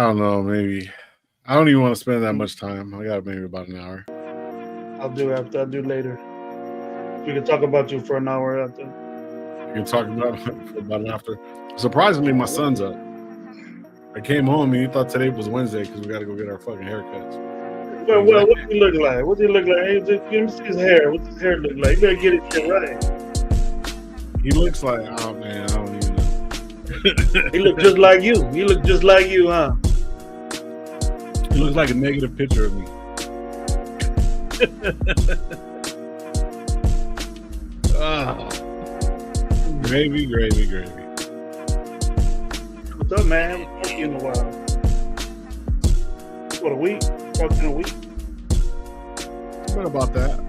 don't know, maybe. I don't even want to spend that much time. I got maybe about an hour. I'll do after. I'll do later. We can talk about you for an hour after. You can talk about for about an after. Surprisingly, my son's up. I came home and he thought today was Wednesday because we got to go get our fucking haircuts. Well, what does he look like? What does he look like? Hey, let me see his hair. What's his hair look like? You better get his shit right. He looks like, oh man, I don't even know. He look just like you. He look just like you, huh? He looks like a negative picture of me. Oh. Gravy. What's up, man? I haven't talked to you in a while. What, a week? Talked in a week? What about that?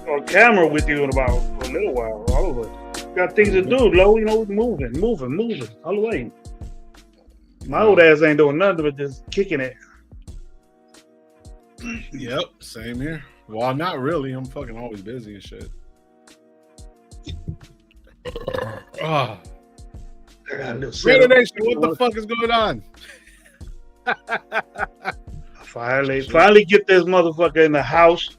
On camera with you in about a little while. All of us got things to do, Lo. You know, moving all the way. My old ass ain't doing nothing but just kicking it. Yep, same here. Well, not really. I'm fucking always busy and shit. Oh. Raider Nation, what the fuck is going on? Finally get this motherfucker in the house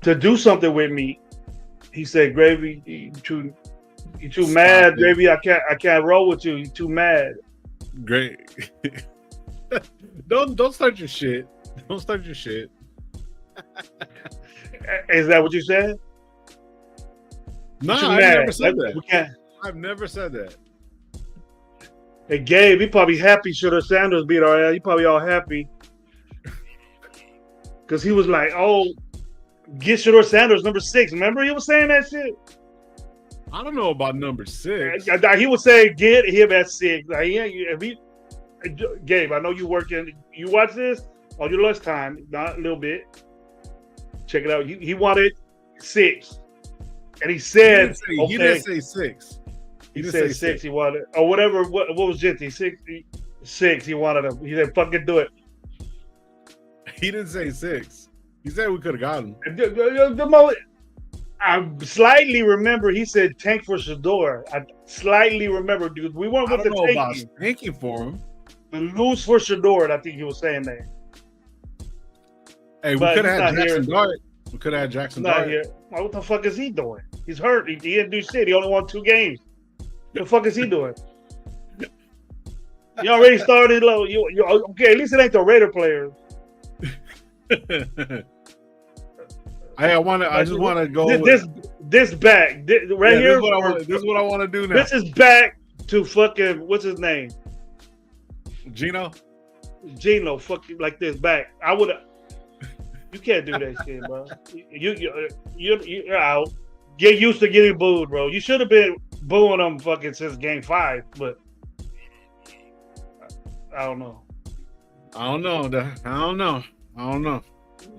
to do something with me. He said, Gravy, you too mad, Gravy. I can't roll with you. You too mad. Great. Don't start your shit. Don't start your shit. Is that what you said? No, I never said that. I've never said that. Hey, Gabe, he probably happy Shedeur Sanders beat our ass. He probably all happy. Because he was like, oh, get Shedeur Sanders, number 6. Remember he was saying that shit? I don't know about number 6. He would say, get him at 6. Like, Gabe, I know you working. You watch this on your lunchtime, not a little bit. Check it out. He wanted 6. And he said, he didn't say 6. He said 6. He wanted, or whatever. What was Genty? 6. He wanted him. He said, fucking do it. He didn't say 6. He said we could have got him. I slightly remember he said tank for Shedeur. I slightly remember, dude. We weren't with the tanking. Tanking for him. The lose for Shedeur, I think he was saying that. Hey, we could have had Jackson Dart. We could have had Jackson Dart. Here. What the fuck is he doing? He's hurt. He didn't do shit. He only won 2 games. What the fuck is he doing? You already started low. You okay? At least it ain't the Raider players. I just want to go. This back right here. This is what I want to do now. This is back to fucking what's his name? Gino, fucking like this back. I would. You can't do that shit, bro. You're out. Get used to getting booed, bro. You should have been booing them fucking since game 5, but I don't know. I don't know.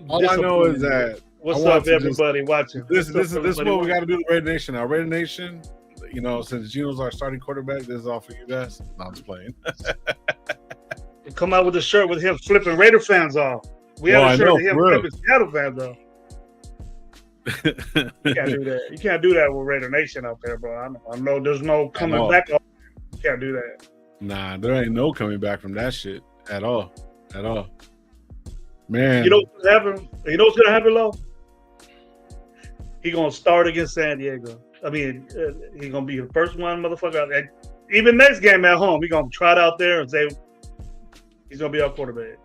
All I know is that. What's up, everybody watching? This is what we got to do. The Raider Nation. Our Raider Nation. You know, since Gino's our starting quarterback, this is all for you guys. No, I'm just playing. Come out with a shirt with him flipping Raider fans off. We have a shirt with him flipping Seattle fans off. You can't do that. You can't do that with Raider Nation out there, bro. I know there's no coming back. You can't do that. Nah, there ain't no coming back from that shit at all. Man. You know what's gonna happen? You know what's gonna happen, Lo? He gonna start against San Diego. I mean, he's gonna be the first one, motherfucker. Even next game at home, he gonna trot out there and say he's gonna be our quarterback.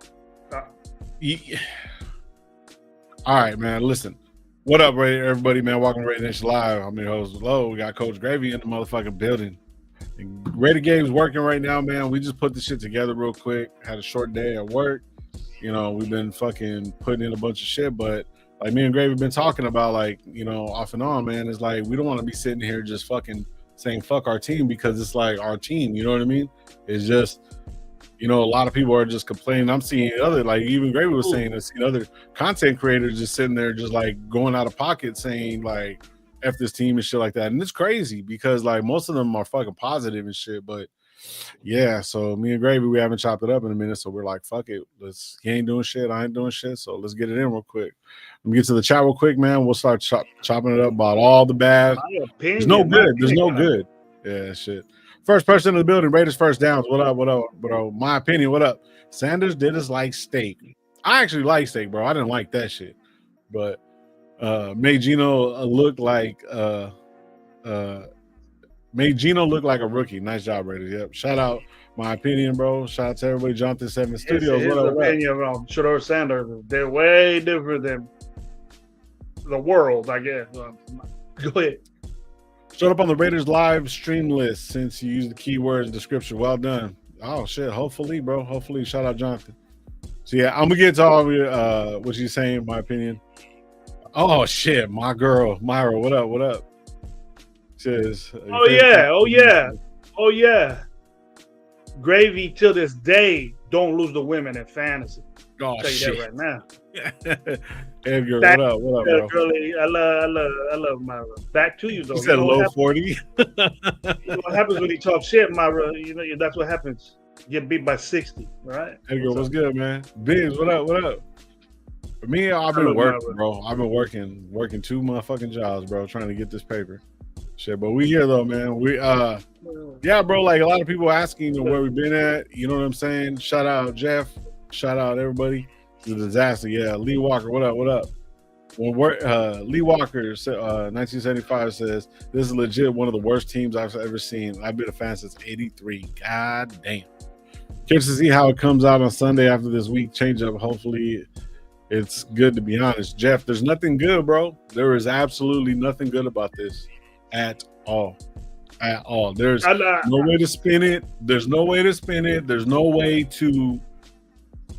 All right, man. Listen. What up, everybody, man? Welcome to Raider Nation Live. I'm your host, Lo. We got Coach Gravy in the motherfucking building. Raider Game's working right now, man. We just put this shit together real quick. Had a short day at work. You know, we've been fucking putting in a bunch of shit, but like me and Gravy been talking about, like, you know, off and on, man. It's like we don't want to be sitting here just fucking saying fuck our team because it's like our team. You know what I mean? It's just, you know, a lot of people are just complaining. I'm seeing other, like even Gravy was saying, I've seen other content creators just sitting there just like going out of pocket saying like F this team and shit like that. And it's crazy because like most of them are fucking positive and shit. But yeah, so me and Gravy, we haven't chopped it up in a minute. So we're like, fuck it. He ain't doing shit. I ain't doing shit. So let's get it in real quick. Let me get to the chat real quick, man. We'll start chopping it up about all the bad. There's no good. Yeah, shit. First person in the building, Raiders first downs. What up, bro? My opinion, what up? Sanders did us like steak. I actually like steak, bro. I didn't like that shit. But made Gino look like made Gino look like a rookie. Nice job, Raiders. Yep. Shout out my opinion, bro. Shout out to everybody. Jonathan 7 Studios. His opinion on Shedeur Sanders, they're way different than the world, I guess. Go ahead. Showed up on the Raiders live stream list since you used the keywords description. Well done. Oh shit. Hopefully, bro. Hopefully. Shout out Jonathan. So yeah, I'm gonna get to all of what you're saying, my opinion. Oh shit, my girl, Myra, what up? What up? Says, oh yeah. Gravy till this day don't lose the women in fantasy. Oh, I'll tell you shit. that right now. Edgar, what up? What up, bro? Girlie, I love Myra. Back to you though. He said low 40. You know what happens when you talk shit, Myra? You know that's what happens. You get beat by 60, right? Edgar, what's good, man? Biggs, what up? What up? For me, I've been working, bro. I've been working 2 motherfucking jobs, bro, trying to get this paper. Shit, but we here though, man. We yeah, bro. Like a lot of people asking where we've been at. You know what I'm saying? Shout out Jeff. Shout out everybody. It's a disaster. Yeah, Lee Walker. What up? What up? When Lee Walker, 1975 says this is legit one of the worst teams I've ever seen. I've been a fan since '83. God damn. Curious to see how it comes out on Sunday after this week change up. Hopefully, it's good. To be honest, Jeff, there's nothing good, bro. There is absolutely nothing good about this. At all. There's no way to spin it. There's no way to to,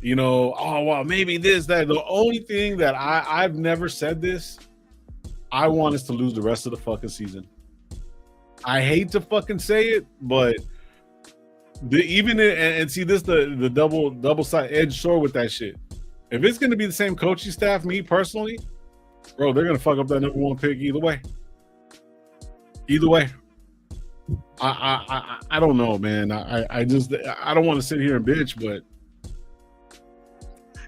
you know, oh, well, maybe this, that. The only thing that I've never said this, I want us to lose the rest of the fucking season. I hate to fucking say it, but see this, the double side edge sword with that shit. If it's going to be the same coaching staff, me personally, bro, they're going to fuck up that number 1 pick either way. Either way, I don't know, man. I don't want to sit here and bitch, but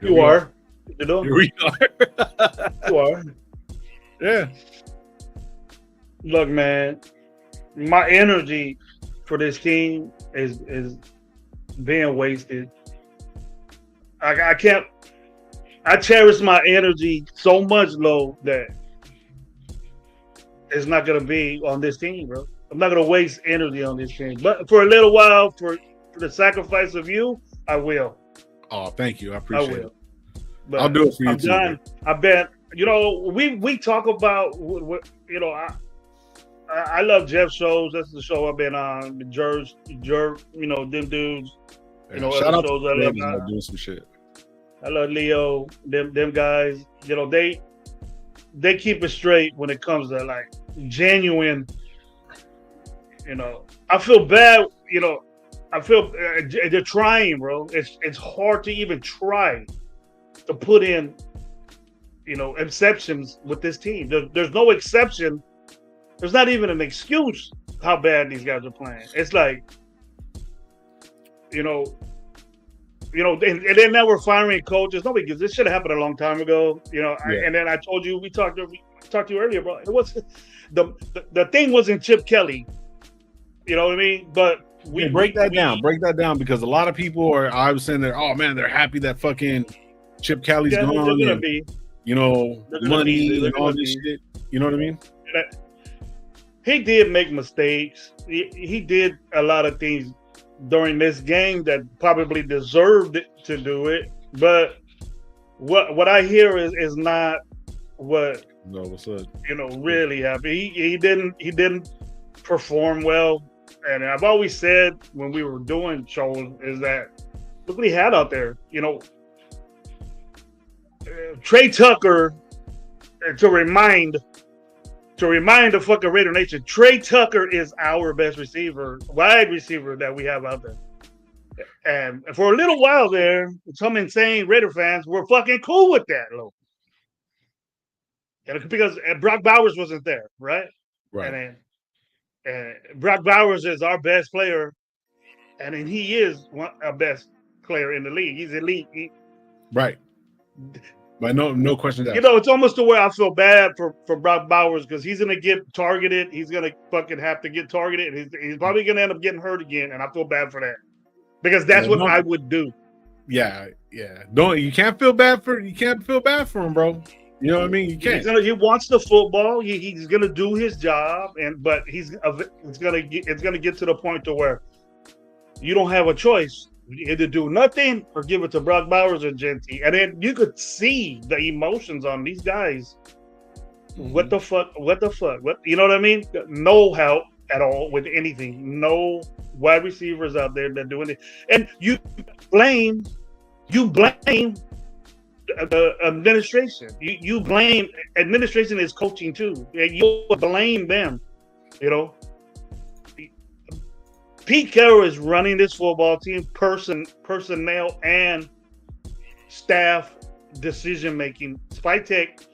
you are. You know, here we are. You are. Yeah. Look, man, my energy for this team is being wasted. I can't. I cherish my energy so much, Lo, that it's not going to be on this team, bro. I'm not going to waste energy on this team. But for a little while, for the sacrifice of you, I will. Oh, thank you. I appreciate it. But I'll do it for you too. Done. I bet, you know, we talk about, you know, I love Jeff's shows. That's the show I've been on. Jerk, you know, them dudes. You know, shout out shows to I love doing some shit. I love Leo, them guys. You know, they keep it straight when it comes to like genuine. You know, I feel bad. You know, I feel they're trying, bro. It's hard to even try to put in, you know, exceptions with this team. There's no exception. There's not even an excuse how bad these guys are playing. It's like, you know, and then now we're firing coaches. Nobody gives. This should have happened a long time ago. You know, yeah. And then I told you we talked to you earlier, bro. It was the thing wasn't Chip Kelly. You know what I mean? But break that down because a lot of people I was saying that, oh man, they're happy that fucking Chip Kelly's gone. They're gonna be, you know, money and all this shit. You know what I mean? He did make mistakes. He did a lot of things during this game that probably deserved to do it. But what I hear is not what you know really happened. He didn't perform well. And I've always said when we were doing shows is that look what he had out there. You know, Trey Tucker, to remind the fucking Raider Nation, Trey Tucker is our best wide receiver that we have out there. And for a little while there, some insane Raider fans were fucking cool with that, Lo. Because Brock Bowers wasn't there, right? Right. And Brock Bowers is our best player, and then he is our best player in the league. He's elite. Right. But no question You asked. know, it's almost the way I feel bad for Brock Bowers because he's gonna get targeted. He's gonna fucking have to get targeted. He's probably gonna end up getting hurt again, and I feel bad for that because that's what I would do. Yeah. You can't feel bad for him, bro. You know what I mean? You can't. He wants the football. He's gonna do his job, but it's gonna get to the point to where you don't have a choice. You either do nothing or give it to Brock Bowers or Genty. And then you could see the emotions on these guys. Mm-hmm. What the fuck? What you know what I mean? No help at all with anything. No wide receivers out there that doing it. And you blame the administration. You blame administration is coaching too. And you blame them. You know. Pete Carroll is running this football team, personnel, and staff decision making. Spytek,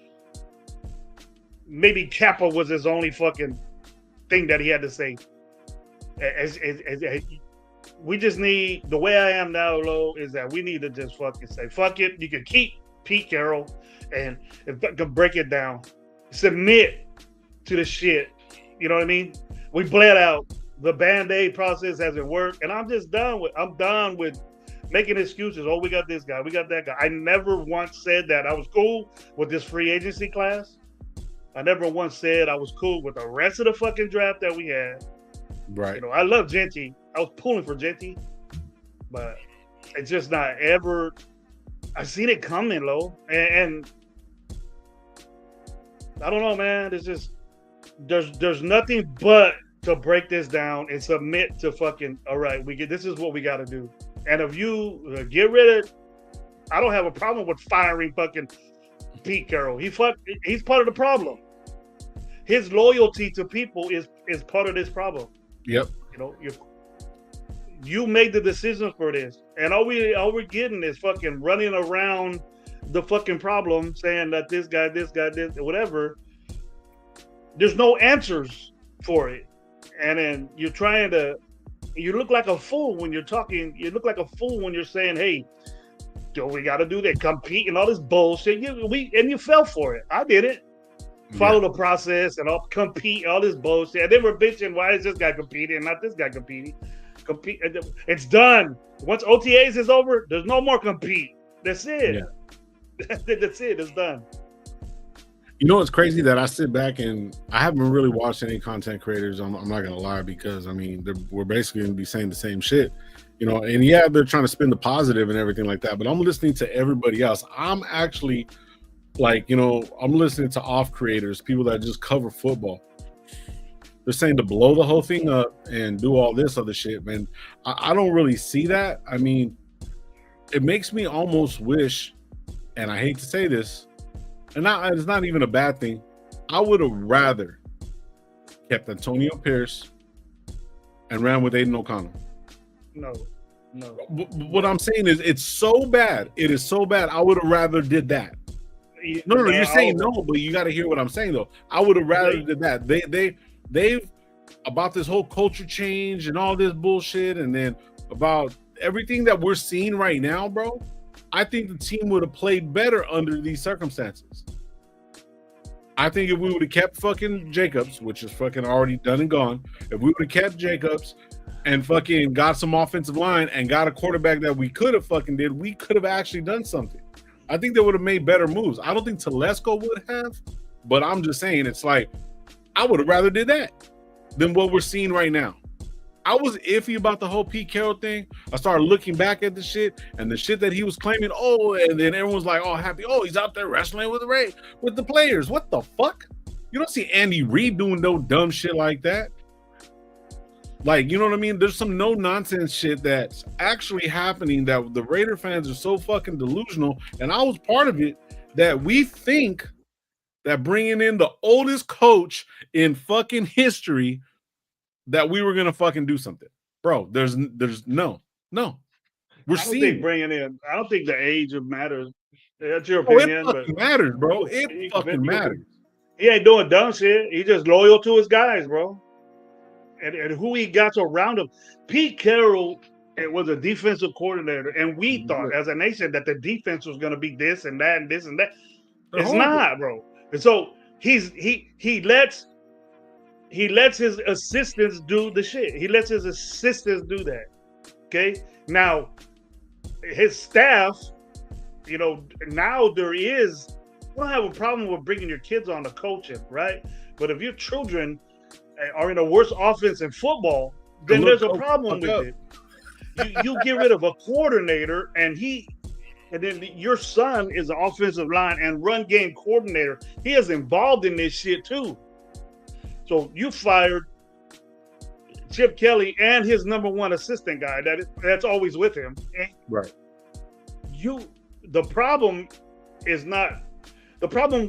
maybe Kappa was his only fucking thing that he had to say. We just need, the way I am now, Lo, is that we need to just fucking say, fuck it. You can keep Pete Carroll and break it down. Submit to the shit. You know what I mean? We bled out. The Band-Aid process hasn't worked, and I'm done with making excuses. Oh, we got this guy, we got that guy. I never once said that I was cool with this free agency class. I never once said I was cool with the rest of the fucking draft that we had. Right. You know, I love Genty. I was pulling for Genty, but it's just not ever. I seen it coming, Lo, and I don't know, man. It's just there's nothing but to break this down and submit to fucking, all right, this is what we got to do. And if you get rid of, I don't have a problem with firing fucking Pete Carroll. He's part of the problem. His loyalty to people is part of this problem. Yep. You know, you made the decision for this. And all we're getting is fucking running around the fucking problem saying that this guy, whatever. There's no answers for it. And then you look like a fool when you're talking. You look like a fool when you're saying, hey, we got to do that, compete and all this bullshit. You fell for it. I did it. Follow the process and compete, all this bullshit. And then we're bitching, why is this guy competing and not this guy competing? Compete. It's done. Once OTAs is over, there's no more compete. That's it. Yeah. That's it. It's done. You know, it's crazy that I sit back and I haven't really watched any content creators. I'm not going to lie, because, I mean, we're basically going to be saying the same shit, you know, and yeah, they're trying to spin the positive and everything like that. But I'm listening to everybody else. I'm actually like, you know, I'm listening to off creators, people that just cover football. They're saying to blow the whole thing up and do all this other shit, man. I don't really see that. I mean, it makes me almost wish, and I hate to say this, and it's not even a bad thing, I would have rather kept Antonio Pierce and ran with Aiden O'Connell. No. What I'm saying is, it's so bad. It is so bad. I would have rather did that. No. You're saying no, but you got to hear what I'm saying, though. I would have rather did that. They've about this whole culture change and all this bullshit, and then about everything that we're seeing right now, bro. I think the team would have played better under these circumstances. I think if we would have kept fucking Jacobs, which is fucking already done and gone, if we would have kept Jacobs and fucking got some offensive line and got a quarterback that we could have fucking did, we could have actually done something. I think they would have made better moves. I don't think Telesco would have, but I'm just saying, it's like, I would have rather did that than what we're seeing right now. I was iffy about the whole Pete Carroll thing. I started looking back at the shit and the shit that he was claiming. Oh, and then everyone's like, oh, happy. Oh, he's out there wrestling with the players. What the fuck? You don't see Andy Reid doing no dumb shit like that. Like, you know what I mean? There's some no nonsense shit that's actually happening that the Raider fans are so fucking delusional. And I was part of it, that we think that bringing in the oldest coach in fucking history, that we were gonna fucking do something, bro. There's no. We're seeing bringing in. I don't think the age matters. That's your opinion. It fucking matters, bro. It fucking matters. He ain't doing dumb shit. He's just loyal to his guys, bro. And who he got around him. Pete Carroll It was a defensive coordinator, and we thought as a nation that the defense was going to be this and that and this and that. It's not, bro. And so he lets his assistants do the shit. He lets his assistants do that. Okay. Now his staff, now there is. You don't have a problem with bringing your kids on to coaching, right? But if your children are in a worse offense in football, then there's a problem with it. You get rid of a coordinator, and then your son is an offensive line and run game coordinator. He is involved in this shit too. So you fired Chip Kelly and his number one assistant guy that's always with him. Right. The problem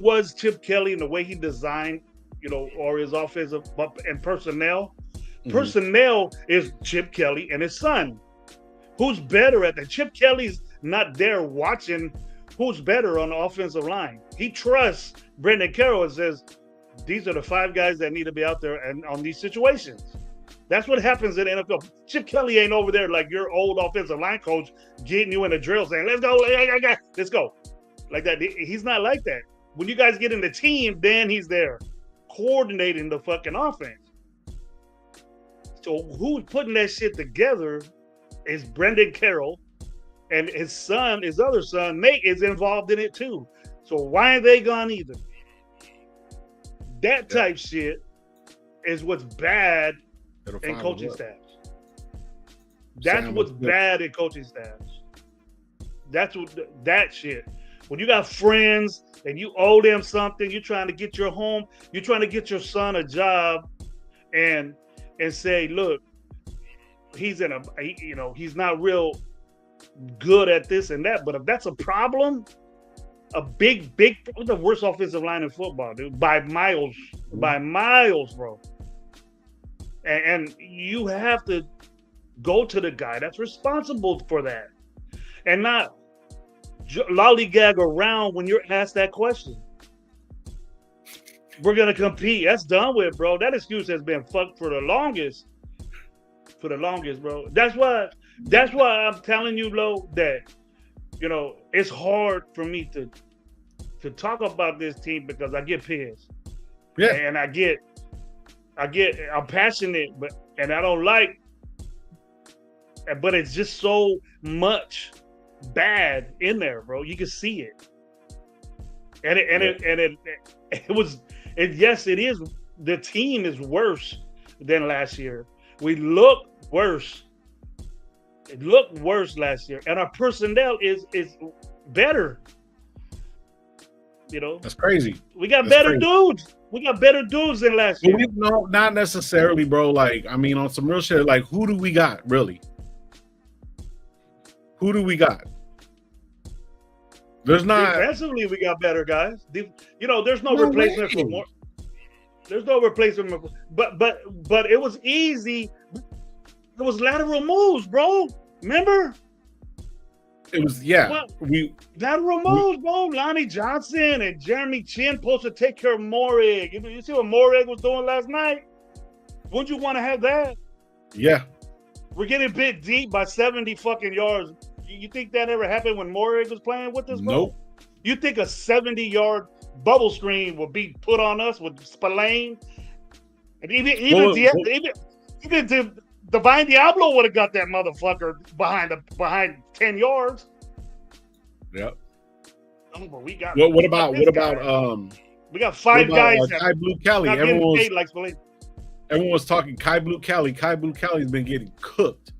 was Chip Kelly and the way he designed, or his offensive and personnel. Mm-hmm. Personnel is Chip Kelly and his son. Who's better at that? Chip Kelly's not there watching who's better on the offensive line. He trusts Brendan Carroll and says, these are the 5 guys that need to be out there and on these situations. That's what happens in the NFL. Chip Kelly ain't over there like your old offensive line coach getting you in a drill saying, let's go, let's go. Like that. He's not like that. When you guys get in the team, then he's there coordinating the fucking offense. So who's putting that shit together is Brendan Carroll, and his other son, Nate, is involved in it too. So why ain't they gone either? That type shit is what's bad in coaching staffs. That's what's bad in coaching staffs. That shit. When you got friends and you owe them something, you're trying to get your home, you're trying to get your son a job, and say, look, he's not real good at this and that. But if that's a problem, a big, the worst offensive line in football, dude, by miles, bro. And you have to go to the guy that's responsible for that, and not lollygag around when you're asked that question. We're gonna compete. That's done with, bro. That excuse has been fucked for the longest. Bro. That's why I'm telling you, Lo, that it's hard for me to talk about this team because I get pissed. Yeah. And I'm passionate, and I don't like, but it's just so much bad in there, bro. You can see it. Yes, it is. The team is worse than last year. We look worse. It looked worse last year, and our personnel is better. That's crazy. We got better dudes. We got better dudes than last year. No, not necessarily, bro. Like, I mean, on some real shit, like, who do we got, really? Who do we got? There's not. Defensively, we got better guys. There's no replacement for more. There's no replacement, but it was easy. It was lateral moves, bro. Remember? It was lateral moves, bro. Lonnie Johnson and Jeremy Chin supposed to take care of Morig. You see what Morig was doing last night? Wouldn't you want to have that? Yeah. We're getting bit deep by 70 fucking yards. You think that ever happened when Morig was playing with us, bro? Nope. You think a 70-yard bubble screen will be put on us with Spillane? And even Divine Diablo would have got that motherfucker behind 10 yards. Yep. Oh, but we got. What about we got 5 guys. Kai Blue Kelly. Everyone was talking Kai Blue Kelly. Kai Blue Kelly's been getting cooked.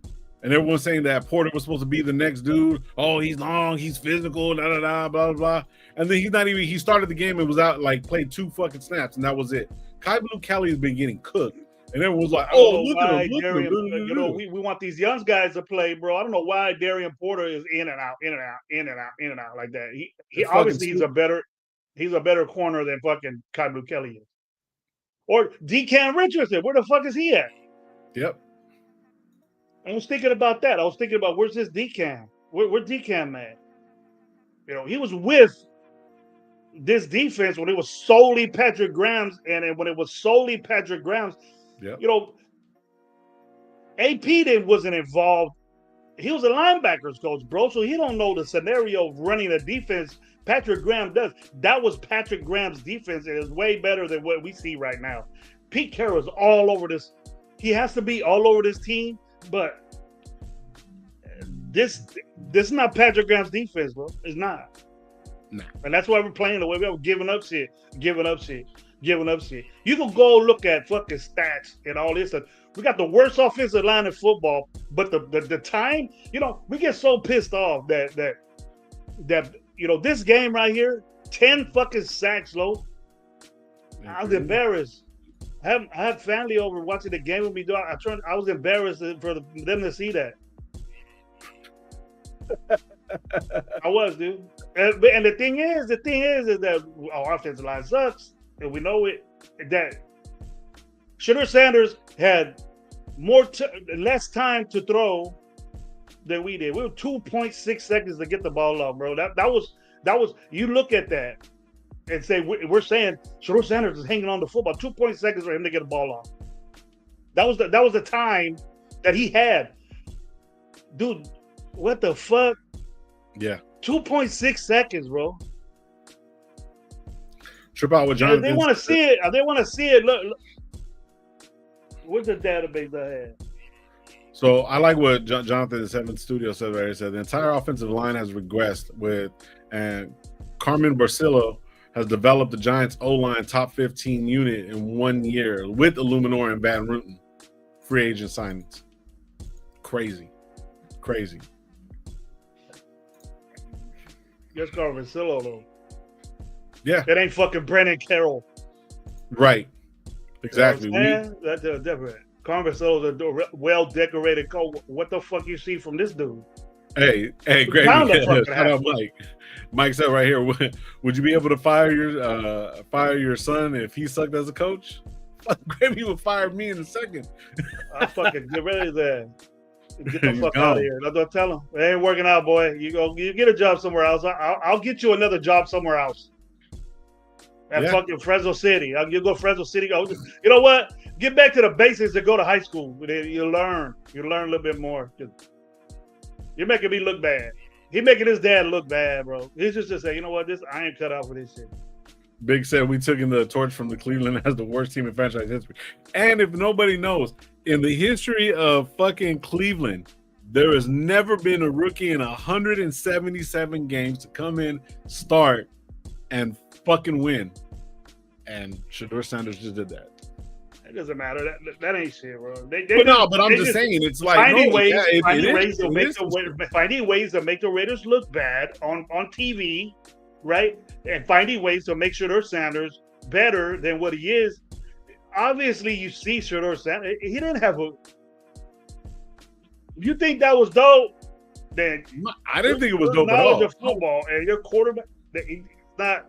And everyone's saying that Porter was supposed to be the next dude. Oh, he's long, he's physical, blah, blah, blah. And then he started the game and was out, played 2 fucking snaps, and that was it. Kai Blue Kelly has been getting cooked. And everyone's like, look at him. We want these young guys to play, bro. I don't know why Darian Porter is in and out like that. He obviously he's a better corner than fucking Kai Blue Kelly is. Or Decam Richardson, where the fuck is he at? Yep. I was thinking about that. I was thinking about where's this Decam? Where's Decam at? He was with this defense when it was solely Patrick Grahams, and when it was solely Patrick Grahams, yep. AP wasn't involved he was a linebackers coach, bro. So he don't know the scenario of running a defense. Patrick Graham does. That was Patrick Graham's defense. It is way better than what we see right now. Pete Carroll's all over this. He has to be all over this team, but this is not Patrick Graham's defense, bro. It's not. No. And that's why we're playing the way we're giving up shit. You can go look at fucking stats and all this stuff. We got the worst offensive line in football, but the time, we get so pissed off that this game right here, 10 fucking sacks, low. I was embarrassed. I had family over watching the game with me. I was embarrassed for them to see that. I was, dude. And the thing is that our offensive line sucks, and we know it. That Shedeur Sanders had less time to throw than we did. We were 2.6 seconds to get the ball off, bro. That was. You look at that and say we're saying Shedeur Sanders is hanging on the football. 2.6 seconds for him to get the ball off. That was the time that he had, dude. What the fuck? Yeah. 2.6 seconds, bro. Trip out with Jonathan. They want to see it. They want to see it. Look. What's the database I had? So I like what Jonathan the Seventh Studio said right here. He said the entire offensive line has regressed and Carmen Barcillo has developed the Giants O-line top 15 unit in 1 year with Illuminor and Van Ruten. Free agent signings. Crazy. Just Carmen Barcillo, though. Yeah. It ain't fucking Brennan Carroll. Right. Exactly. That's different. Carmen Barcillo's a well-decorated coach. What the fuck you see from this dude? Hey, Greg, shout out Mike. Mike said right here, would you be able to fire your son if he sucked as a coach? Gravy would fire me in a second. I fucking get rid of that. Get the fuck out of here. Don't tell him. It ain't working out, boy. You get a job somewhere else. I'll get you another job somewhere else. At fucking Fresno City. You go to Fresno City. You know what? Get back to the basics and go to high school. You learn. You learn a little bit more. You're making me look bad. He making his dad look bad, bro. He's just to say, you know what? I ain't cut out for this shit. Big said we took in the torch from the Cleveland as the worst team in franchise history. And if nobody knows, in the history of fucking Cleveland, there has never been a rookie in 177 games to come in, start, and fucking win. And Shedeur Sanders just did that. It doesn't matter. That ain't shit, bro. But I'm just saying, it's like finding ways to make the Raiders look bad on TV, right? And finding ways to make Shedeur Sanders better than what he is. Obviously, you see Shedeur Sanders. He didn't have a. You think that was dope? Then I didn't think it was dope at all. Knowledge of football and your quarterback. Not.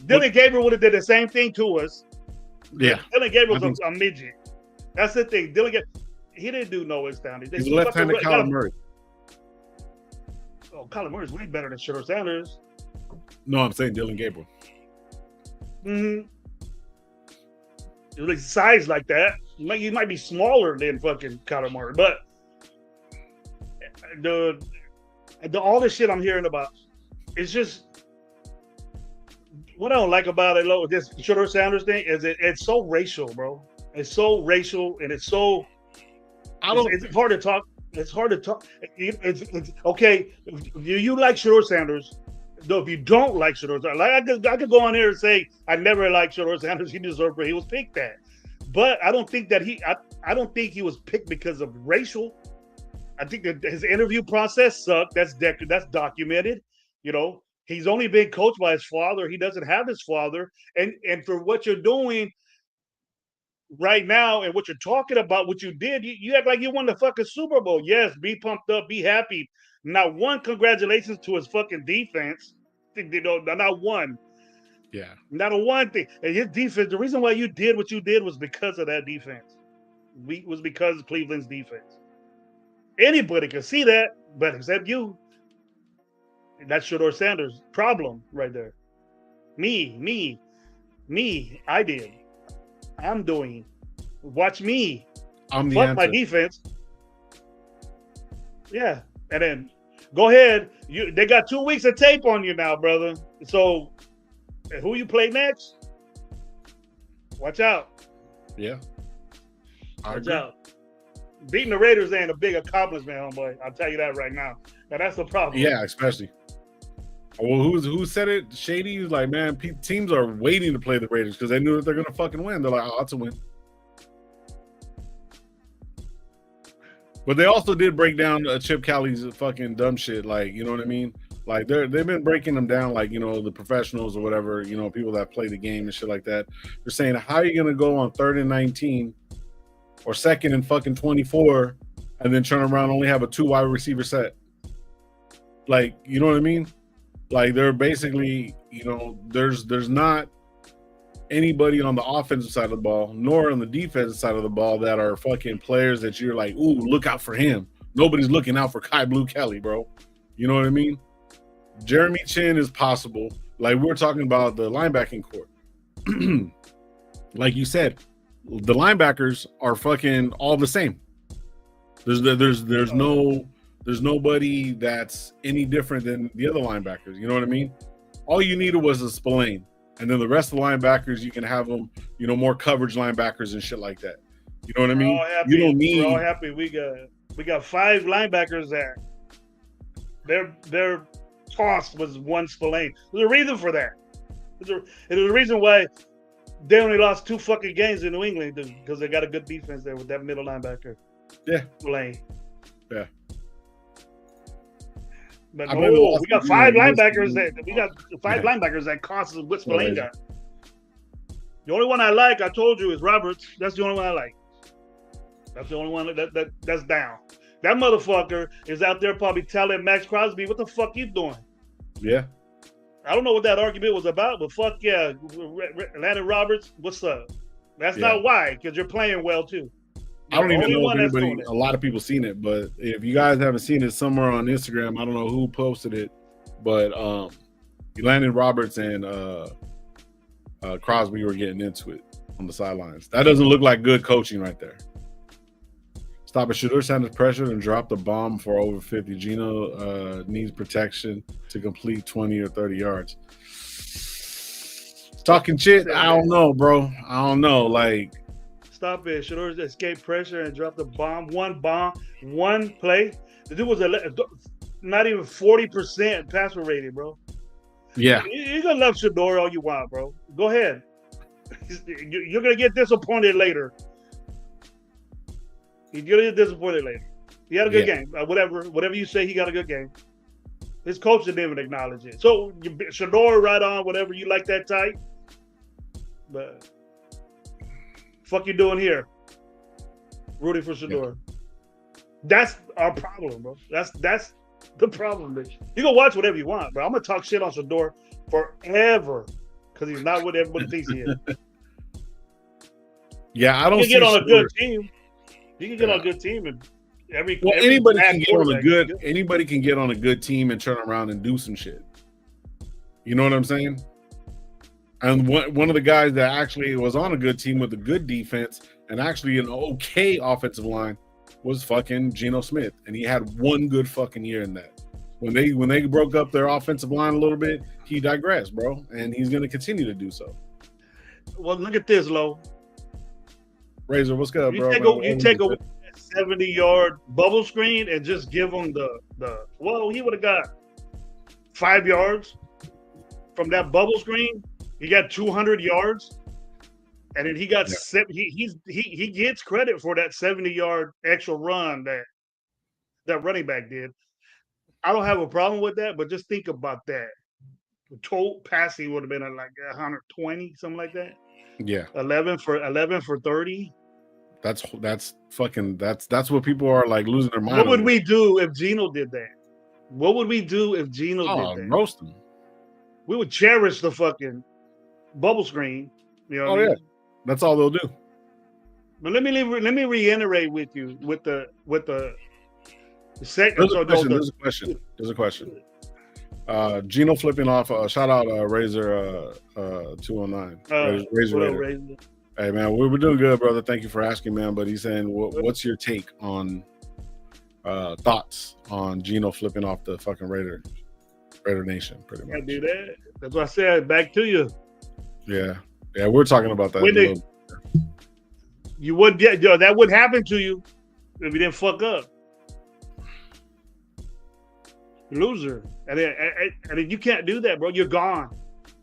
Dylan Gabriel would have did the same thing to us. Yeah. Dylan Gabriel's a midget. That's the thing. He didn't do no astounding. He's left-handed Kyler Murray. Oh, Kyler Murray's way better than Shedeur Sanders. No, I'm saying Dylan Gabriel. Mm-hmm. His size like that. He might be smaller than fucking Kyler Murray, but all this shit I'm hearing about, it's just. What I don't like about it, this Shedeur Sanders thing, is it's so racial, bro. It's so racial, and it's so. It's hard to talk. It's hard to talk. It's okay. You like Shedeur Sanders? No, if you don't like Shedeur Sanders, I could go on here and say I never liked Shedeur Sanders. He deserved it. He was picked that, but I don't think that I don't think he was picked because of racial. I think that his interview process sucked. That's documented. He's only been coached by his father. He doesn't have his father. And for what you're doing right now and what you're talking about, what you did, you act like you won the fucking Super Bowl. Yes, be pumped up, be happy. Not one congratulations to his fucking defense. Not one. Yeah. Not a one thing. And his defense, the reason why you did what you did was because of that defense. Was because of Cleveland's defense. Anybody can see that, but except you. That's Shedeur Sanders' problem right there. Me. I did. I'm doing. Watch me. I'm the Fuck answer. my defense. Yeah, and then go ahead. They got 2 weeks of tape on you now, brother. So who you play next? Watch out. Yeah. Watch out. Beating the Raiders ain't a big accomplishment, homeboy. I'll tell you that right now. Now that's the problem. Yeah, especially. Well, who said it? Shady was like, man, teams are waiting to play the Raiders because they knew that they're gonna fucking win. They're like, oh, that's a win. But they also did break down Chip Kelly's fucking dumb shit. Like, you know what I mean? Like they've been breaking them down, like, you know, the professionals or whatever, you know, people that play the game and shit like that. They're saying, how are you gonna go on 3rd and 19 or 2nd and fucking 24 and then turn around and only have a 2 wide receiver set? Like, you know what I mean? Like they're basically, you know, there's not anybody on the offensive side of the ball, nor on the defensive side of the ball that are fucking players that you're like, ooh, look out for him. Nobody's looking out for Kai Blue Kelly, bro. You know what I mean? Jeremy Chin is possible. Like we're talking about the linebacking court. Like you said, the linebackers are fucking all the same. There's nobody that's any different than the other linebackers. You know what I mean? All you needed was a Spillane. And then the rest of the linebackers, you can have them, you know, more coverage linebackers and shit like that. You know what I mean? You don't need. We're all happy. We got 5 linebackers that their cost was 1 Spillane. There's a reason for that. There's a reason why they only lost 2 fucking games in New England, because they got a good defense there with that middle linebacker. Yeah. Spillane. Yeah. But we got 5 linebackers linebackers that cost us what Spillane got. The only one I like, I told you, is Roberts. That's the only one I like. That's the only one that's down. That motherfucker is out there probably telling Max Crosby, what the fuck you doing? Yeah. I don't know what that argument was about, but fuck yeah. Landon Roberts, what's up? That's not why, because you're playing well too. I don't even know if anybody, a lot of people seen it, but if you guys haven't seen it somewhere on Instagram, I don't know who posted it, but Landon Roberts and Crosby were getting into it on the sidelines. That doesn't look like good coaching right there. Stop it. Shedeur Sanders pressured and dropped the bomb for over 50. Geno needs protection to complete 20 or 30 yards. Talking shit? I don't know, bro. I don't know. Like, stop it. Shedeur escaped pressure and dropped the bomb. One play. The dude was not even 40% passer rated, bro. Yeah. You're going to love Shedeur all you want, bro. Go ahead. You're going to get disappointed later. He's going to get disappointed later. He had a good game. Whatever you say, he got a good game. His coach didn't even acknowledge it. So, Shedeur, right on, whatever you like that type. But fuck you doing here? Rooting for Shedeur. Yeah. That's our problem, bro. That's the problem, bitch. You can watch whatever you want, but I'm gonna talk shit on Shedeur forever because he's not what everybody thinks he is. Yeah, I don't. You can get on a good team. You can get on a good team, and anybody can get on a good. Anybody can get on a good team and turn around and do some shit. You know what I'm saying? And one of the guys that actually was on a good team with a good defense and actually an okay offensive line was fucking Geno Smith, and he had one good fucking year in that. When they broke up their offensive line a little bit, he digressed, bro, and he's going to continue to do so. Well, look at this, Lo. Razor, what's good, bro? You take a 70-yard bubble screen and just give him he would have got 5 yards from that bubble screen. He got 200 yards, and then he got he gets credit for that 70-yard extra run that running back did. I don't have a problem with that, but just think about that. The total passing would have been like 120, something like that. Yeah, 11 for 30. That's what people are like losing their mind. What would we do if Geno did that? What would we do if Geno did that? Roast him. We would cherish the fucking bubble screen. You know what I mean? That's all they'll do. But let me reiterate with you with the second. There's a question. Geno flipping off. Shout out Razor 209. Razor. Hey man, we're doing good, brother. Thank you for asking, man. But he's saying, what's your take on thoughts on Geno flipping off the fucking Raider Nation, pretty much. Can't do that. That's what I said. Back to you. Yeah, we're talking about that. You would get that would happen to you if you didn't fuck up. Loser, and then you can't do that, bro. You're gone.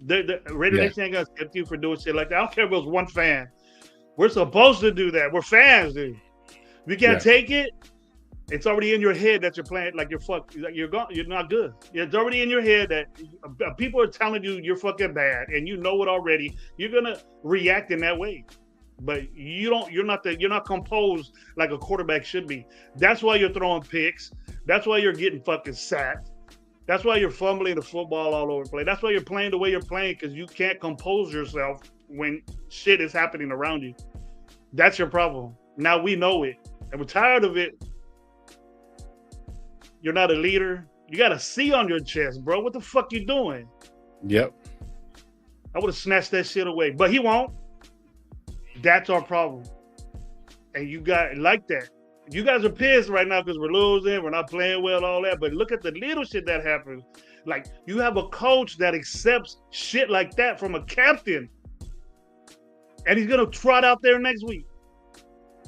The Raider Nation ain't gonna accept you for doing shit like that. I don't care if it was one fan. We're supposed to do that. We're fans, dude. If you can't take it, it's already in your head that you're playing like you're fucked. You're gone. You're not good. It's already in your head that people are telling you you're fucking bad, and you know it already. You're gonna react in that way, but you don't. You're not composed like a quarterback should be. That's why you're throwing picks. That's why you're getting fucking sacked. That's why you're fumbling the football all over the place. That's why you're playing the way you're playing, because you can't compose yourself when shit is happening around you. That's your problem. Now we know it, and we're tired of it. You're not a leader. You got a C on your chest, bro. What the fuck you doing? Yep. I would have snatched that shit away, but he won't. That's our problem. And you got like that. You guys are pissed right now because we're losing, we're not playing well, all that. But look at the little shit that happens. Like, you have a coach that accepts shit like that from a captain, and he's gonna trot out there next week.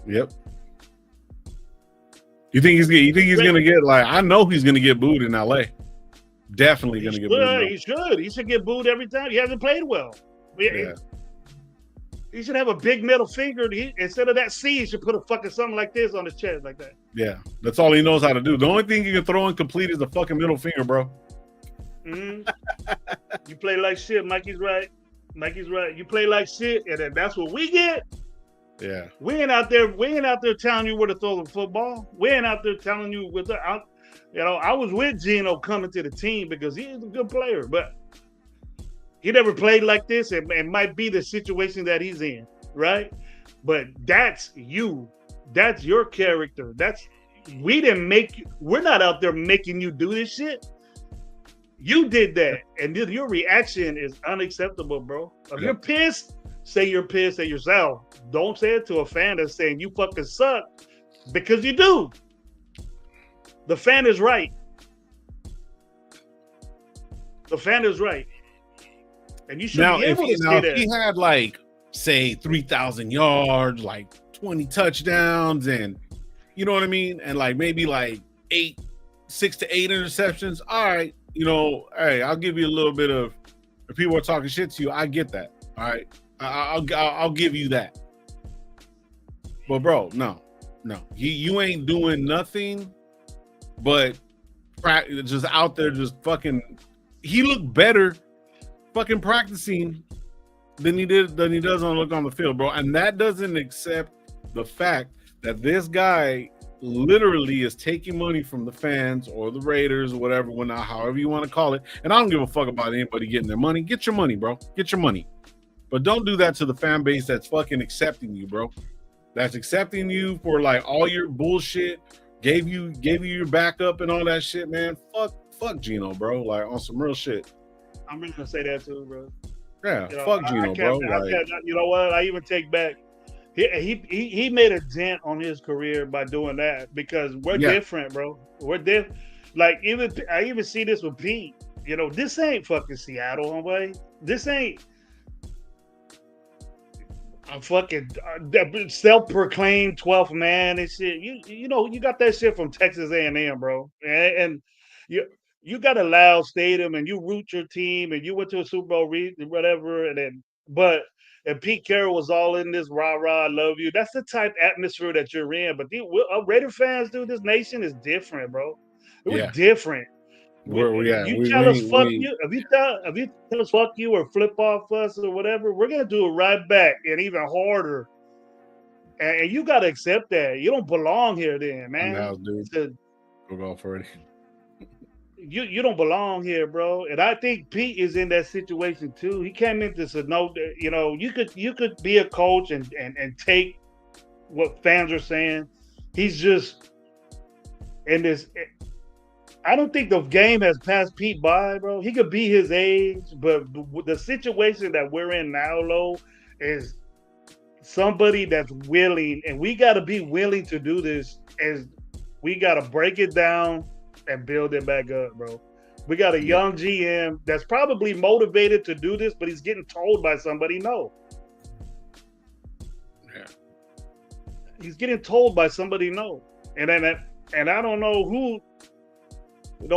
Yep. You think he's gonna get like? I know he's gonna get booed in LA. Definitely gonna get booed. He should. He should get booed every time. He hasn't played well. Yeah. He should have a big middle finger. Instead of that C, he should put a fucking something like this on his chest, like that. Yeah, that's all he knows how to do. The only thing he can throw incomplete is the fucking middle finger, bro. Mm-hmm. You play like shit. Mikey's right. You play like shit, and then that's what we get. Yeah. We ain't out there telling you where to throw the football. We ain't out there telling you I was with Geno coming to the team because he's a good player, but he never played like this. It might be the situation that he's in, right? But that's you. That's your character. We're not out there making you do this shit. You did that, and your reaction is unacceptable, bro. If you're pissed, say you're pissed at yourself. Don't say it to a fan that's saying you fucking suck, because you do. The fan is right. The fan is right. And you should be able to say that. If he had like, say, 3,000 yards, like 20 touchdowns, and you know what I mean? And like maybe like 6 to 8 interceptions. All right, hey, I'll give you a little bit of, if people are talking shit to you, I get that. All right. I'll give you that. But bro, no. You ain't doing nothing but just out there just fucking. He looked better fucking practicing than he does on the field, bro. And that doesn't accept the fact that this guy literally is taking money from the fans or the Raiders or whatever, however you want to call it. And I don't give a fuck about anybody getting their money. Get your money, bro. Get your money. But don't do that to the fan base that's fucking accepting you, bro. That's accepting you for like all your bullshit, gave you your backup and all that shit, man. Fuck Geno, bro. Like on some real shit. I'm really gonna say that too, bro. Yeah, fuck Geno, bro. You know what? I even take back. He made a dent on his career by doing that, because we're different, bro. We're different. Like I even see this with Pete. This ain't fucking Seattle, homeboy. This ain't. I'm fucking self-proclaimed 12th man and shit. You got that shit from Texas A&M, bro. And you got a loud stadium, and you root your team, and you went to a Super Bowl, whatever. And Pete Carroll was all in this rah-rah, I love you. That's the type atmosphere that you're in. But Raider fans, dude, this nation is different, bro. We're different. If you tell us fuck you or flip off us or whatever, we're gonna do it right back and even harder. And you gotta accept that. You don't belong here, then, man. Now, dude, go off already. You don't belong here, bro. And I think Pete is in that situation too. He came into this you could be a coach and take what fans are saying. He's just in this. I don't think the game has passed Pete by, bro. He could be his age, but the situation that we're in now, Lo, is somebody that's willing, and we got to be willing to do this as We got to break it down and build it back up, bro. We got a young GM that's probably motivated to do this, but he's getting told by somebody no. Yeah. He's getting told by somebody no. And I don't know who.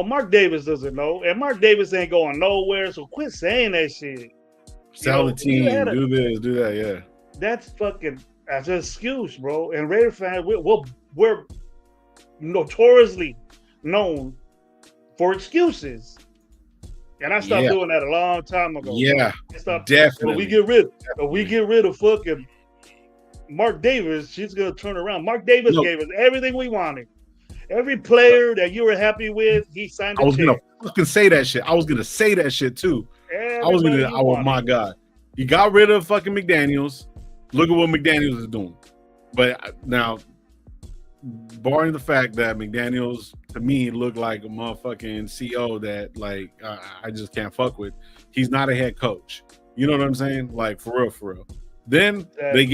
Mark Davis doesn't know, and Mark Davis ain't going nowhere. So quit saying that shit. Sell the team, do this, do that. Yeah, that's fucking as an excuse, bro. And Raider fans, we're notoriously known for excuses, and I stopped doing that a long time ago. Yeah, definitely. We get rid of fucking Mark Davis. She's gonna turn around. Mark Davis gave us everything we wanted. Every player that you were happy with, he signed a check. Gonna fucking say that shit. I was gonna say that shit too. Oh my God. You got rid of fucking McDaniels. Look at what McDaniels is doing. But now, barring the fact that McDaniels, to me, looked like a motherfucking CO that, like, I just can't fuck with. He's not a head coach. You know what I'm saying? Like, for real. Then he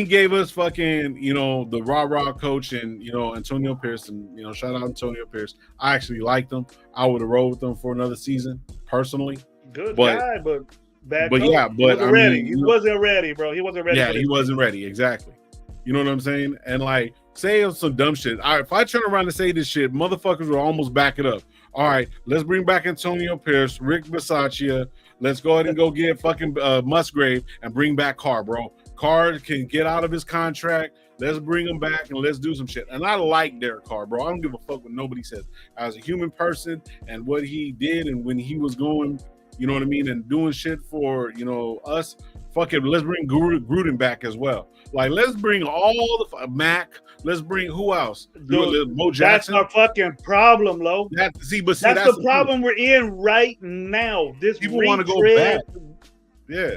gave us fucking, the rah-rah coach and, Antonio Pierce. And, shout out Antonio Pierce. I actually liked him. I would have rolled with him for another season, personally. Good guy, but bad coach. Yeah, but he wasn't ready, bro. He wasn't ready. Yeah, he wasn't ready. Exactly. You know what I'm saying? And, like, say some dumb shit. If I turn around and say this shit, motherfuckers will almost back it up. All right, let's bring back Antonio Pierce, Rick Bisaccia. Let's go ahead and go get fucking Musgrave and bring back Carr, bro. Carr can get out of his contract. Let's bring him back and let's do some shit. And I like Derek Carr, bro. I don't give a fuck what nobody says. As a human person and what he did and when he was going, you know what I mean, and doing shit for, us, fuck it. Let's bring Gruden back as well. Like, let's bring all the Mac. Let's bring who else? Mo Jackson. That's our fucking problem, Lo. That's the problem we're in right now. This people want to go back. Yeah.